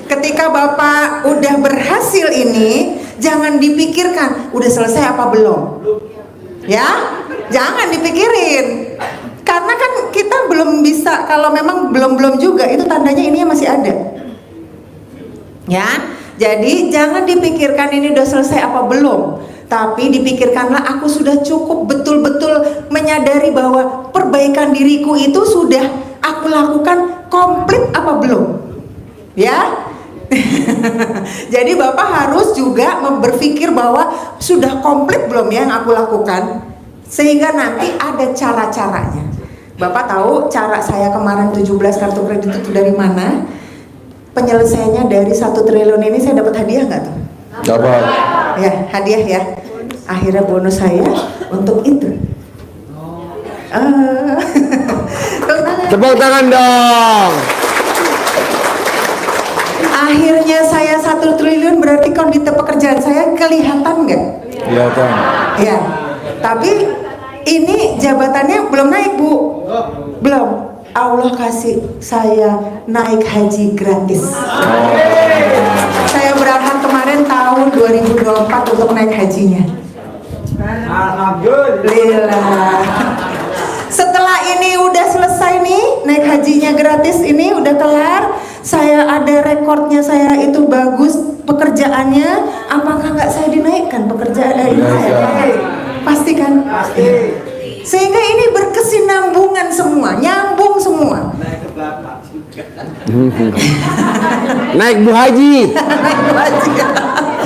ketika Bapak udah berhasil ini, jangan dipikirkan udah selesai apa belum. Ya, jangan dipikirin. Karena kan kita belum bisa, kalau memang belum juga, itu tandanya ini masih ada. Ya, jadi jangan dipikirkan ini udah selesai apa belum. Tapi dipikirkanlah aku sudah cukup betul-betul menyadari bahwa perbaikan diriku itu sudah aku lakukan komplit apa belum. Ya. Jadi Bapak harus juga berpikir bahwa sudah komplit belum ya yang aku lakukan. Sehingga nanti ada cara-caranya. Bapak tahu cara saya kemarin 17 kartu kredit itu dari mana? Penyelesaiannya dari 1 triliun ini saya dapat hadiah nggak tuh? Dapat. Ya, hadiah ya. Akhirnya bonus saya untuk itu. Tepuk tangan dong. Akhirnya saya 1 triliun berarti kondisi pekerjaan saya kelihatan nggak? Kelihatan. Ya. Tapi ini jabatannya belum naik Bu. Belum. Allah kasih saya naik haji gratis. Saya berangkat kemarin tahun 2024 untuk naik hajinya. Alhamdulillah. Setelah ini udah selesai nih, naik hajinya gratis ini udah kelar. Saya ada rekornya, saya itu bagus pekerjaannya. Apakah nggak saya dinaikkan pekerjaan ini? Pasti kan? Pasti. Sehingga ini berkesinambungan semua, nyambung semua. Naik Bu Haji.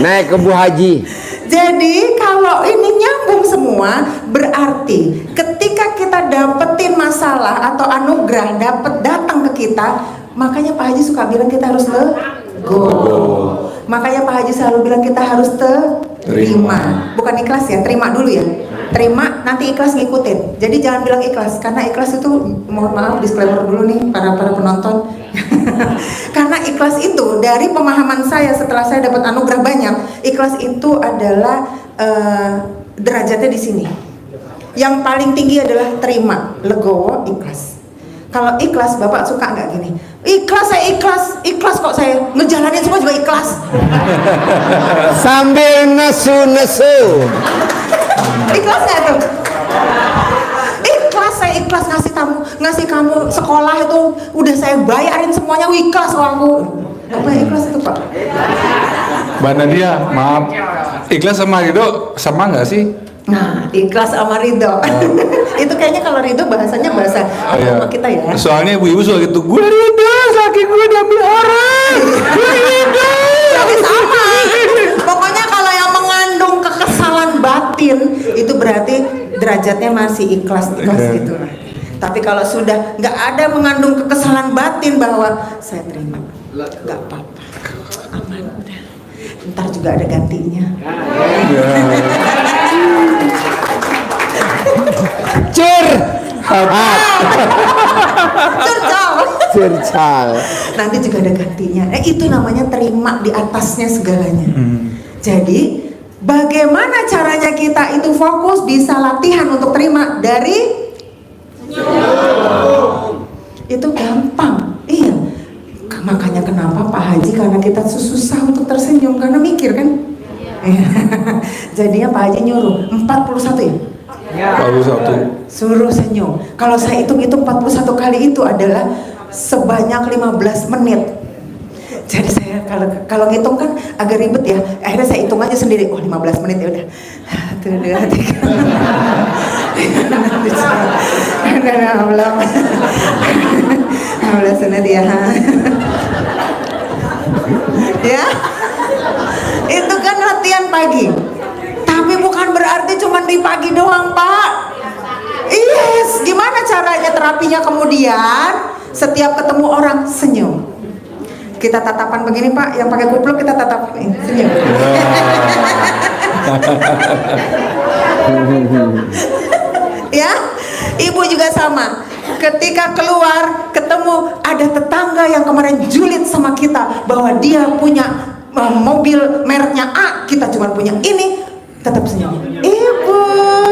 Naik ke Bu Haji. Jadi kalau ini nyambung semua, berarti ketika kita dapetin masalah atau anugerah datang ke kita, makanya Pak Haji suka bilang kita harus go. Makanya Pak Haji selalu bilang kita harus terima. Bukan ikhlas ya, terima dulu ya. Terima, nanti ikhlas ngikutin. Jadi jangan bilang ikhlas, karena ikhlas itu, mohon maaf disclaimer dulu nih para penonton. Karena ikhlas itu dari pemahaman saya setelah saya dapat anugerah banyak, ikhlas itu adalah derajatnya di sini. Yang paling tinggi adalah terima, legowo, ikhlas. Kalau ikhlas, Bapak suka nggak gini? Ikhlas, saya ikhlas kok saya ngejalanin semua juga ikhlas. Sambil nesu. Ikhlas nggak tuh? Ikhlas, saya ikhlas ngasih kamu sekolah itu udah saya bayarin semuanya, ikhlas kok aku. Apa ikhlas itu Pak? Mbak Nadia, maaf. Ikhlas sama ridho sama nggak sih? Nah, ikhlas sama ridho. Itu kayaknya kalau ridho bahasanya bahasa agama kita ya. Soalnya ibu-ibu suka gitu, gue ridho, laki gue diambil orang. Gue ridho. Tapi sama. Pokoknya kalau yang mengandung kekesalan batin itu berarti derajatnya masih ikhlas gitu. Tapi kalau sudah nggak ada mengandung kekesalan batin bahwa saya terima, nggak apa-apa, aman udah. Ntar juga ada gantinya. Curcal. Nanti juga ada gantinya. Itu namanya terima di atasnya segalanya. Jadi bagaimana caranya kita itu fokus bisa latihan untuk terima dari itu gampang. Iya. Makanya kenapa Pak Haji, karena kita susah untuk tersenyum karena mikir kan. Jadinya Pak Haji nyuruh 41 ya. 41. Suruh senyum. Kalau saya hitung-hitung 41 kali itu adalah sebanyak 15 menit. Jadi saya kalau ngitung kan agak ribet ya. Akhirnya saya hitung aja sendiri. Oh 15 menit ya udah. 1, 2, 3. Udah 16 menit ya. Ya. Itu kan latihan pagi. Tapi bukan berarti cuma di pagi doang, Pak. Yes, gimana caranya terapinya kemudian? Setiap ketemu orang senyum. Kita tatapan begini Pak, yang pakai kupluk kita tatap senyum. Ya, ibu juga sama. Ketika keluar ketemu ada tetangga yang kemarin julid sama kita bahwa dia punya mobil mereknya A, kita cuma punya ini, tetap senyum. Ibu,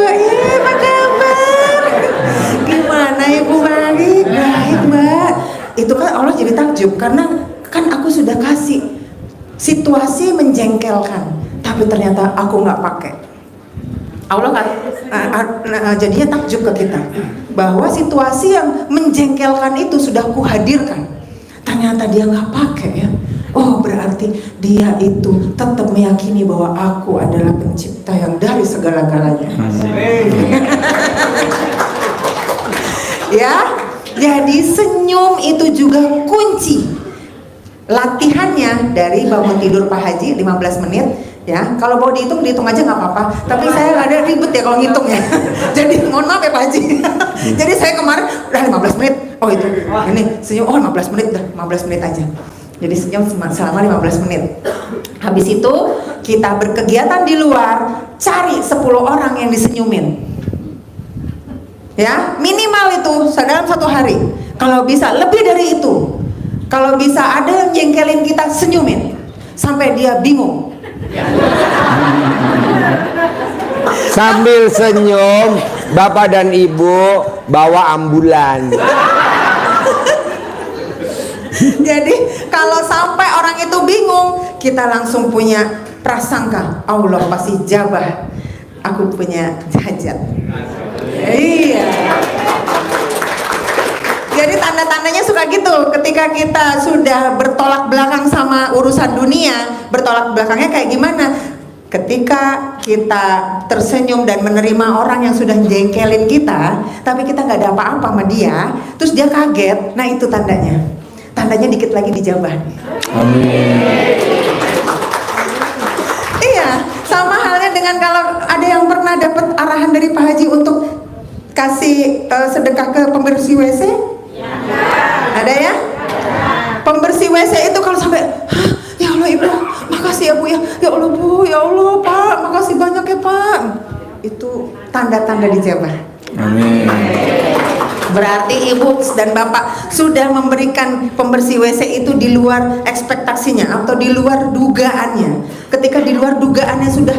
apa kabar? Gimana ibu? Baik, Mbak. Itu kan Allah jadi takjub karena kan aku sudah kasih situasi menjengkelkan, tapi ternyata aku nggak pakai. Allah kan jadinya takjub ke kita bahwa situasi yang menjengkelkan itu sudah kuhadirkan, ternyata dia nggak pakai ya. Oh berarti dia itu tetap meyakini bahwa aku adalah pencipta yang dari segala-galanya. Ya, jadi senyum itu juga kunci. Latihannya dari bangun tidur Pak Haji 15 menit ya. Kalau mau dihitung aja nggak apa-apa. Tapi saya nggak ada ribet ya kalau ngitung ya. Jadi mohon maaf ya Pak Haji. Jadi saya kemarin udah 15 menit. Oh itu ini senyum. Oh 15 menit udah 15 menit aja. Jadi senyum selama 15 menit. Habis itu kita berkegiatan di luar, cari 10 orang yang disenyumin. Ya, minimal itu dalam 1 hari. Kalau bisa lebih dari itu. Kalau bisa ada yang jengkelin kita, senyumin sampai dia bingung. Sambil senyum, Bapak dan Ibu bawa ambulan. Jadi kalau sampai orang itu bingung, kita langsung punya prasangka, Allah pasti jabah. Aku punya hajat. Iya. Jadi tanda-tandanya suka gitu. Ketika kita sudah bertolak belakang sama urusan dunia, bertolak belakangnya kayak gimana? Ketika kita tersenyum dan menerima orang yang sudah jengkelin kita, tapi kita nggak ada apa-apa sama dia, terus dia kaget. Nah itu tandanya. Tandanya dikit lagi dijabah. Amin. Iya, sama halnya dengan kalau ada yang pernah dapat arahan dari Pak Haji untuk kasih sedekah ke pembersih WC. Ada ya? Pembersih WC itu kalau sampai, ya Allah Ibu, makasih ya Bu ya, ya Allah Bu, ya Allah Pak, makasih banyak ya Pak. Itu tanda-tanda dijabah. Amin. Berarti Ibu dan Bapak sudah memberikan pembersih WC itu di luar ekspektasinya atau di luar dugaannya. Ketika di luar dugaannya sudah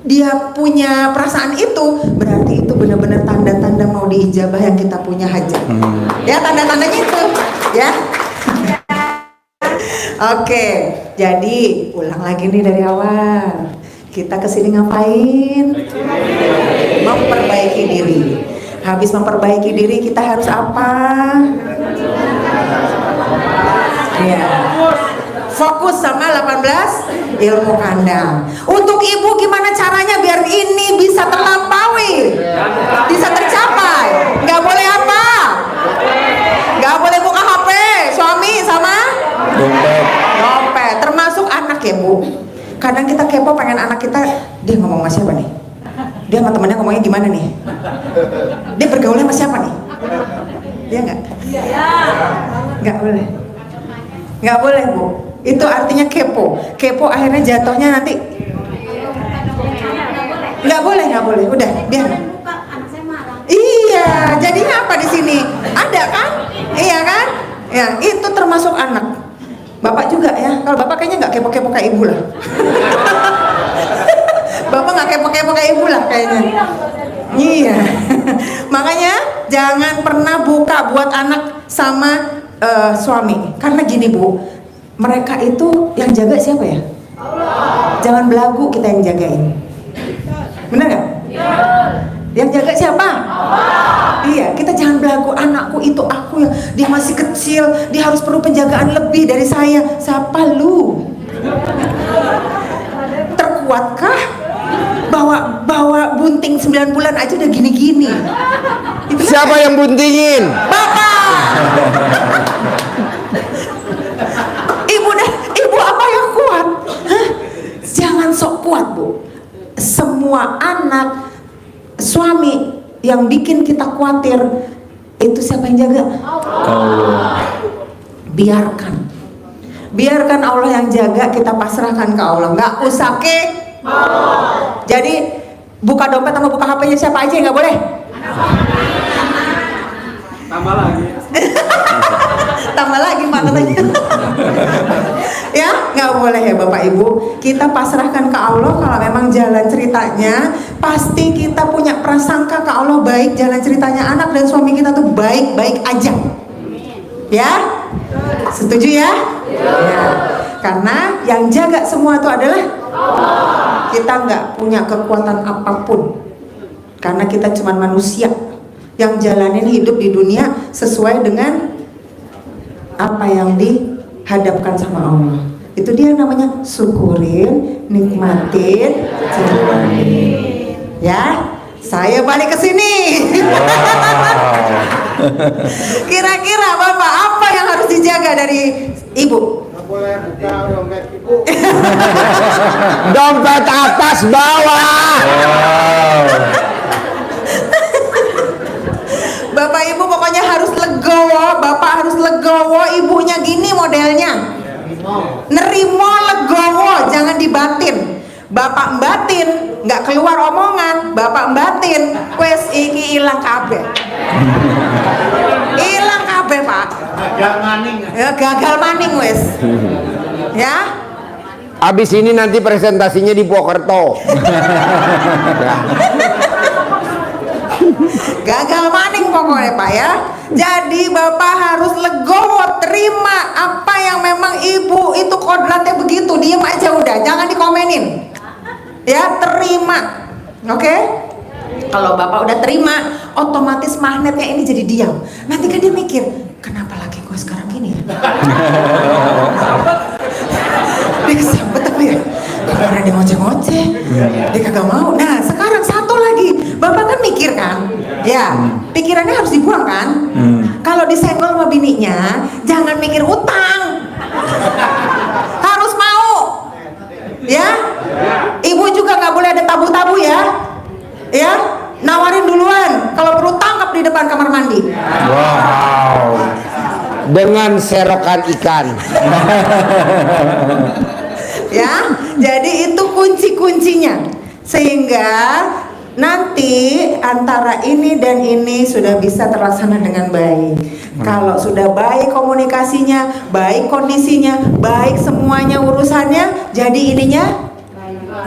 dia punya perasaan itu, berarti itu benar-benar tanda-tanda mau diijabah yang kita punya hajat. Ya, tanda-tandanya itu, ya. Oke, jadi ulang lagi nih dari awal. Kita kesini ngapain? Memperbaiki diri. Habis memperbaiki diri kita harus apa? Ya. fokus sama 18 ilmu kandang. Untuk ibu gimana caranya biar ini bisa terlampaui, bisa tercapai? Nggak boleh apa? Nggak boleh buka HP suami sama dompet, termasuk anak ya Bu. Kadang kita kepo pengen anak kita, dia ngomong sama siapa nih? Dia sama temennya ngomongnya gimana nih? Dia bergaulnya sama siapa nih? Dia nggak? Nggak boleh. Nggak boleh Bu. Itu artinya kepo. Kepo akhirnya jatuhnya nanti. Nggak boleh, nggak boleh. Udah, dia. Iya, jadinya apa di sini? Ada kan? Iya kan? Ya, itu termasuk anak. Bapak juga ya. Kalau bapak kayaknya nggak kepo-kepo kayak ibu lah. Bapak nggak kepo-kepo kayak ibu lah kayaknya. Iya. Makanya jangan pernah buka buat anak sama suami. Karena gini Bu, mereka itu yang jaga siapa ya? Jangan belagu kita yang jagain. Benar nggak? Yang jaga siapa? Iya, kita jangan belagu, anakku itu aku ya, dia masih kecil, dia harus perlu penjagaan lebih dari saya. Siapa lu? Terkuatkah? Bawa bunting 9 bulan aja udah gini-gini. Siapa yang buntingin? Bapak. Ibu apa yang kuat? Hah? Jangan sok kuat Bu. Semua anak, suami yang bikin kita khawatir itu siapa yang jaga? Allah. Biarkan Allah yang jaga, kita pasrahkan ke Allah. Nggak usah jadi buka dompet sama buka HP-nya siapa aja nggak boleh. Tambah lagi Pak katanya. Ya nggak boleh ya Bapak Ibu. Kita pasrahkan ke Allah. Kalau memang jalan ceritanya, pasti kita punya prasangka ke Allah baik. Jalan ceritanya anak dan suami kita tuh baik-baik aja. Ya, setuju ya? Ya. Karena yang jaga semua itu adalah kita nggak punya kekuatan apapun. Karena kita cuma manusia yang jalanin hidup di dunia sesuai dengan apa yang dihadapkan sama Allah. Itu dia namanya syukurin, nikmatin, jalanin. Ya, saya balik ke sini. Kira-kira Bapak apa yang harus dijaga dari ibu? Dompet atas bawah. Bapak Ibu pokoknya harus legowo, Bapak harus legowo, ibunya gini modelnya. Nerimo legowo, jangan dibatin. Bapak batin, nggak keluar omongan, Bapak batin, wes iki ilang kabeh. Ilang kabeh Pak. Gagal maning. Ya gagal maning wes. Ya. Abis ini nanti presentasinya di Purwokerto. Ya. Gagal maning pokoknya Pak ya. Jadi Bapak harus legowo, terima apa yang memang ibu itu kodratnya begitu. Diem aja udah, jangan dikomenin. Ya, terima. Oke? Kalau Bapak udah terima, otomatis magnetnya ini jadi diam. Nanti kan dia mikir, kenapa laki gue sekarang gini ya? Dia kesambet apa ya? Kemarin dia ngoceh-ngoceh, dia kagak mau. Nah sekarang satu lagi, Bapak kan mikir kan, ya pikirannya harus dibuang kan. Kalau disenggol sama bininya, jangan mikir utang, harus mau, ya. Ibu juga nggak boleh ada tabu-tabu ya, ya. Nawarin duluan, kalau perlu tangkap di depan kamar mandi. Wow. Dengan serokan ikan. Ya, jadi itu kunci-kuncinya sehingga nanti antara ini dan ini sudah bisa terlaksana dengan baik. Kalau sudah baik komunikasinya, baik kondisinya, baik semuanya urusannya, jadi ininya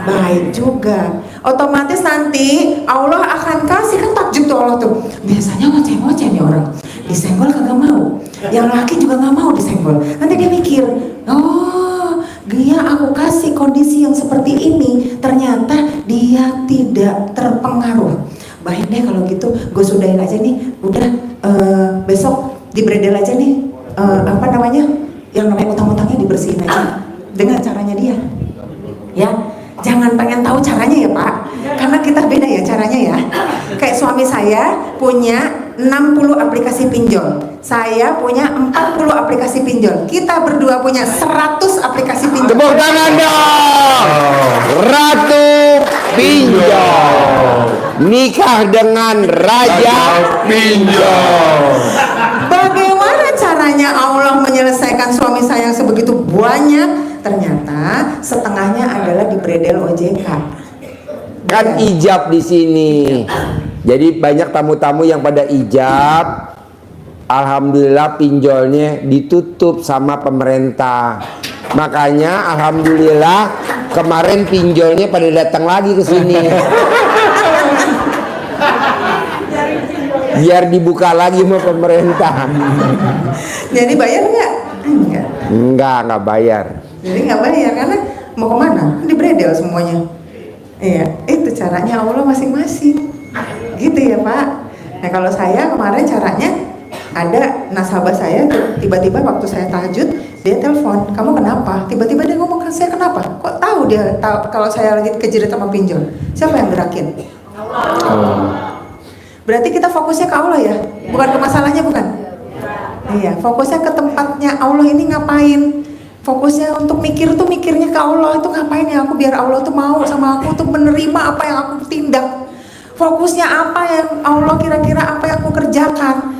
baik juga. Otomatis nanti Allah akan kasih, kan takjub tuh Allah tuh. Biasanya ngoceh-ngoceh nih orang, disenggol kagak mau. Yang laki juga nggak mau disenggol. Nanti dia mikir, oh dia aku kasih kondisi yang seperti ini, ternyata dia tidak terpengaruh. Baik deh kalau gitu, gue sudahin aja nih. Udah besok dibredel aja nih apa namanya yang namanya utang-utangnya dibersihin aja dengan caranya dia. Ya, jangan pengen tahu caranya ya Pak, karena kita beda ya caranya ya. Kayak suami saya punya 60 aplikasi pinjol, saya punya 40 aplikasi pinjol, kita berdua punya 100 aplikasi pinjol. Tepuk tangan dong. Ratu Pinjol nikah dengan Raja Pinjol. Bagaimana caranya Allah menyelesaikan suami saya yang sebegitu banyak? Ternyata setengahnya adalah di bredel OJK. kan ijab di sini. Jadi banyak tamu-tamu yang pada ijab. Alhamdulillah pinjolnya ditutup sama pemerintah. Makanya alhamdulillah kemarin pinjolnya pada datang lagi ke sini. Biar dibuka lagi sama pemerintah. Jadi bayar nggak? Enggak bayar. Jadi nggak bayar karena mau kemana? Di bredel semuanya. Iya, itu caranya Allah masing-masing. Gitu ya Pak. Nah kalau saya kemarin caranya ada nasabah saya tuh, tiba-tiba waktu saya tahajud dia telepon, kamu kenapa? Tiba-tiba dia ngomong, saya kenapa? Kok tahu dia tahu kalau saya lagi kejerit sama pinjol? Siapa yang gerakin? Berarti kita fokusnya ke Allah ya, bukan ke masalahnya, bukan? Iya, fokusnya ke tempatnya Allah ini ngapain? Fokusnya untuk mikir tuh mikirnya ke Allah itu ngapain ya aku biar Allah tuh mau sama aku tuh menerima apa yang aku tindak. Fokusnya apa yang Allah kira-kira apa yang aku kerjakan?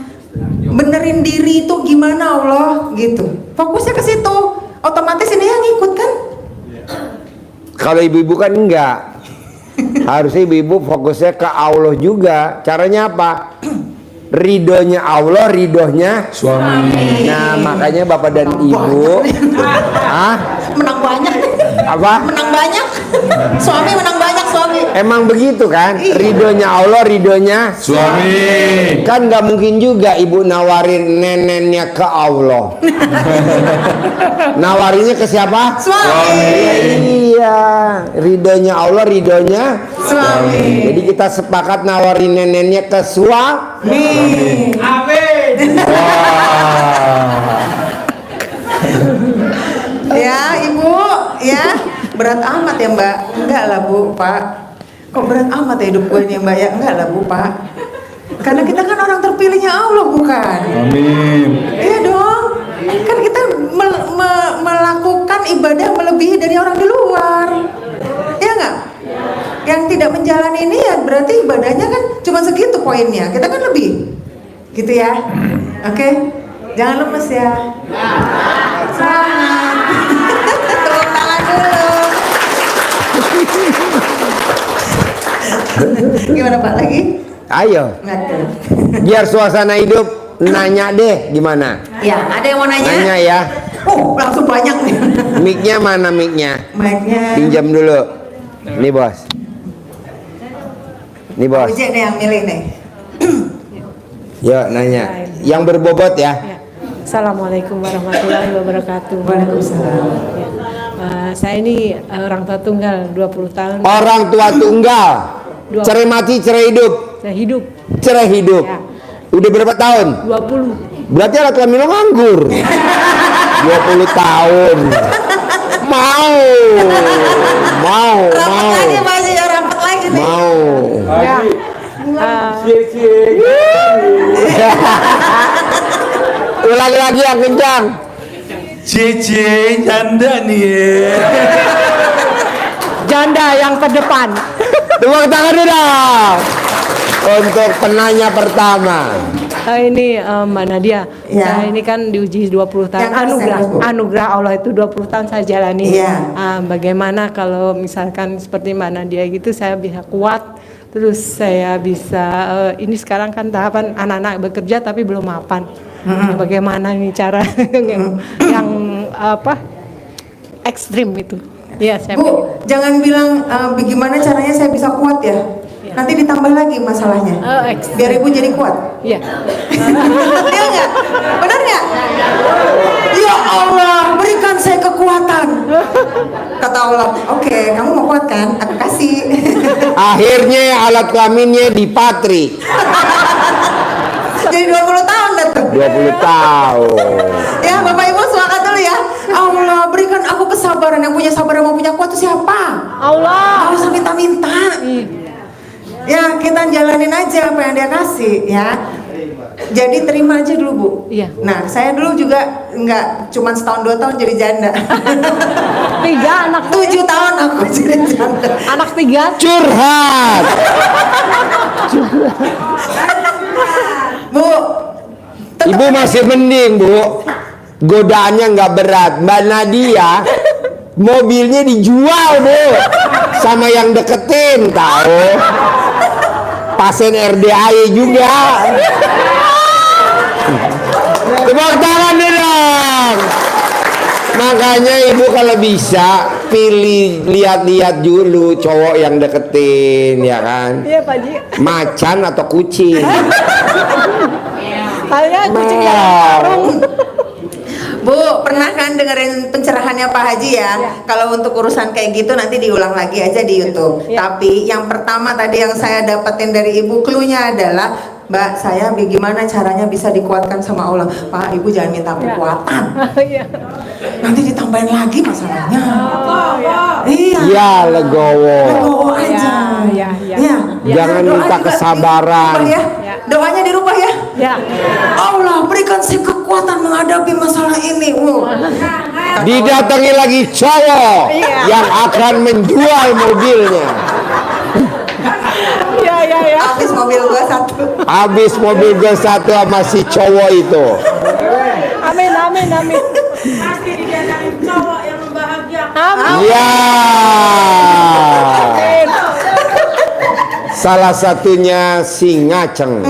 Benerin diri itu gimana Allah gitu. Fokusnya ke situ. Otomatis ini yang ngikut kan? Kalau ibu-ibu kan enggak. Harusnya ibu-ibu fokusnya ke Allah juga. Caranya apa? Ridhonya Allah, ridhonya Suami. Nah makanya bapak dan ibu Menang banyak. Apa? Menang banyak. Suami menang banyak suami. Emang begitu kan? Ridhonya Allah, ridhonya Suami. kan nggak mungkin juga ibu nawarin neneknya ke Allah. Nawarinnya ke siapa? Suami. Iya, ridhonya Allah, ridhonya Suami. Jadi kita sepakat nawarin neneknya ke suami. Amin. Ya ibu, ya berat amat ya mbak? Enggak lah bu, pak. Kok berat amat ya hidup gue nih mbak ya? Enggak lah bu, pak. Karena kita kan orang terpilihnya Allah bukan? Amin. Iya dong. Kan kita melakukan ibadah melebihi dari orang di luar. Ya nggak? Yang tidak menjalani ini ya berarti ibadahnya kan cuma segitu poinnya. Kita kan lebih. Gitu ya. Oke. Jangan lemes ya. Semangat. Tepuk tangan dulu. Gimana Pak lagi? Ayo, Ngatur. biar suasana hidup nanya deh gimana? Ya, ada yang mau nanya? Nanya ya. Langsung banyak nih. Mic-nya mana mic-nya? Mic-nya. Pinjam dulu. Nih bos. Nih bos. Ojek nih yang milih nih. Yuk nanya. Yang berbobot ya. Ya. Assalamualaikum warahmatullahi wabarakatuh. Waalaikumsalam. Ya. Saya ini orang tua tunggal 20 tahun. Orang tua tunggal. Cerai mati, cerai hidup. Saya hidup Cerai hidup. Ya. Udah berapa tahun? 20. Berarti alat kelamin lo nganggur. 20 tahun. Mau. Rapat lagi masih ya rapat lagi nih. Mau. Ya. Ulangi lagi yang kencang. Cie janda nih ya. Janda yang terdepan. Tepuk tangan dulu dong. Untuk penanya pertama. Ini Mbak Nadia. Ya. Saya ini kan diuji 20 tahun. Yang Anugerah. Bu. Anugerah Allah itu 20 tahun saya jalani. Iya. Bagaimana kalau misalkan seperti Mbak Nadia gitu saya bisa kuat. Terus saya bisa ini sekarang kan tahapan anak-anak bekerja tapi belum mapan. Bagaimana nih cara yang apa ekstrim itu? Ya, saya Bu, jangan bilang bagaimana caranya saya bisa kuat ya. Nanti ditambah lagi masalahnya. ekstrim. Biar ibu jadi kuat. Iya. Iya nggak? Benar nggak? Ya Allah, berikan saya kekuatan. Kata Allah, oke, kamu mau kuat kan? Aku kasih. Akhirnya alat kelaminnya dipatri. Jadi 20 tahun dah tuh. 20 tahun. Ya, Bapak Ibu semangat dulu ya. kesabaran, yang punya sabar, yang punya kuat itu siapa? Allah. Nggak usah minta-minta. Ya kita jalanin aja apa yang dia kasih ya. Jadi terima aja dulu Bu. Iya. Nah saya dulu juga nggak cuma setahun 2 tahun jadi janda. 3 anak 7 tahun aku jadi janda. anak 3. Curhat. Bu, tetep Ibu masih mending Bu, godaannya nggak berat. Mbak Nadia mobilnya dijual Bu sama yang deketin, tahu? Pasien RDAI juga. Tepuk tangan dong. Makanya ibu kalau bisa pilih, lihat-lihat dulu cowok yang deketin, ya kan? Iya Pak Haji. Macan atau kucing? Saya kucing Wow. karung. Bu, pernah kan dengerin pencerahannya Pak Haji ya? Kalau untuk urusan kayak gitu nanti diulang lagi aja di YouTube. Ya. Tapi yang pertama tadi yang saya dapetin dari Ibu clue-nya adalah, Mbak, saya bagaimana caranya bisa dikuatkan sama Allah? Pak, Ibu jangan minta kekuatan. Iya. Nanti ditambahin lagi masalahnya. Oh, ya. Iya. Ya legowo. Legowo aja. Ya, ya. Ya. Jangan Doa minta juga kesabaran. dirubah ya. Ya. Doanya dirubah ya. Ya. Allah berikan saya kekuatan menghadapi masalah ini. Didatangi lagi cowok Iya. yang akan menjual mobilnya. Ya, ya, ya. Habis mobil gua 1. Habis mobil gue satu sama si cowok itu. Amin, amin, amin. Pasti didatangin cowok yang membahagiakan. Amin. Ya. Salah satunya si ngaceng.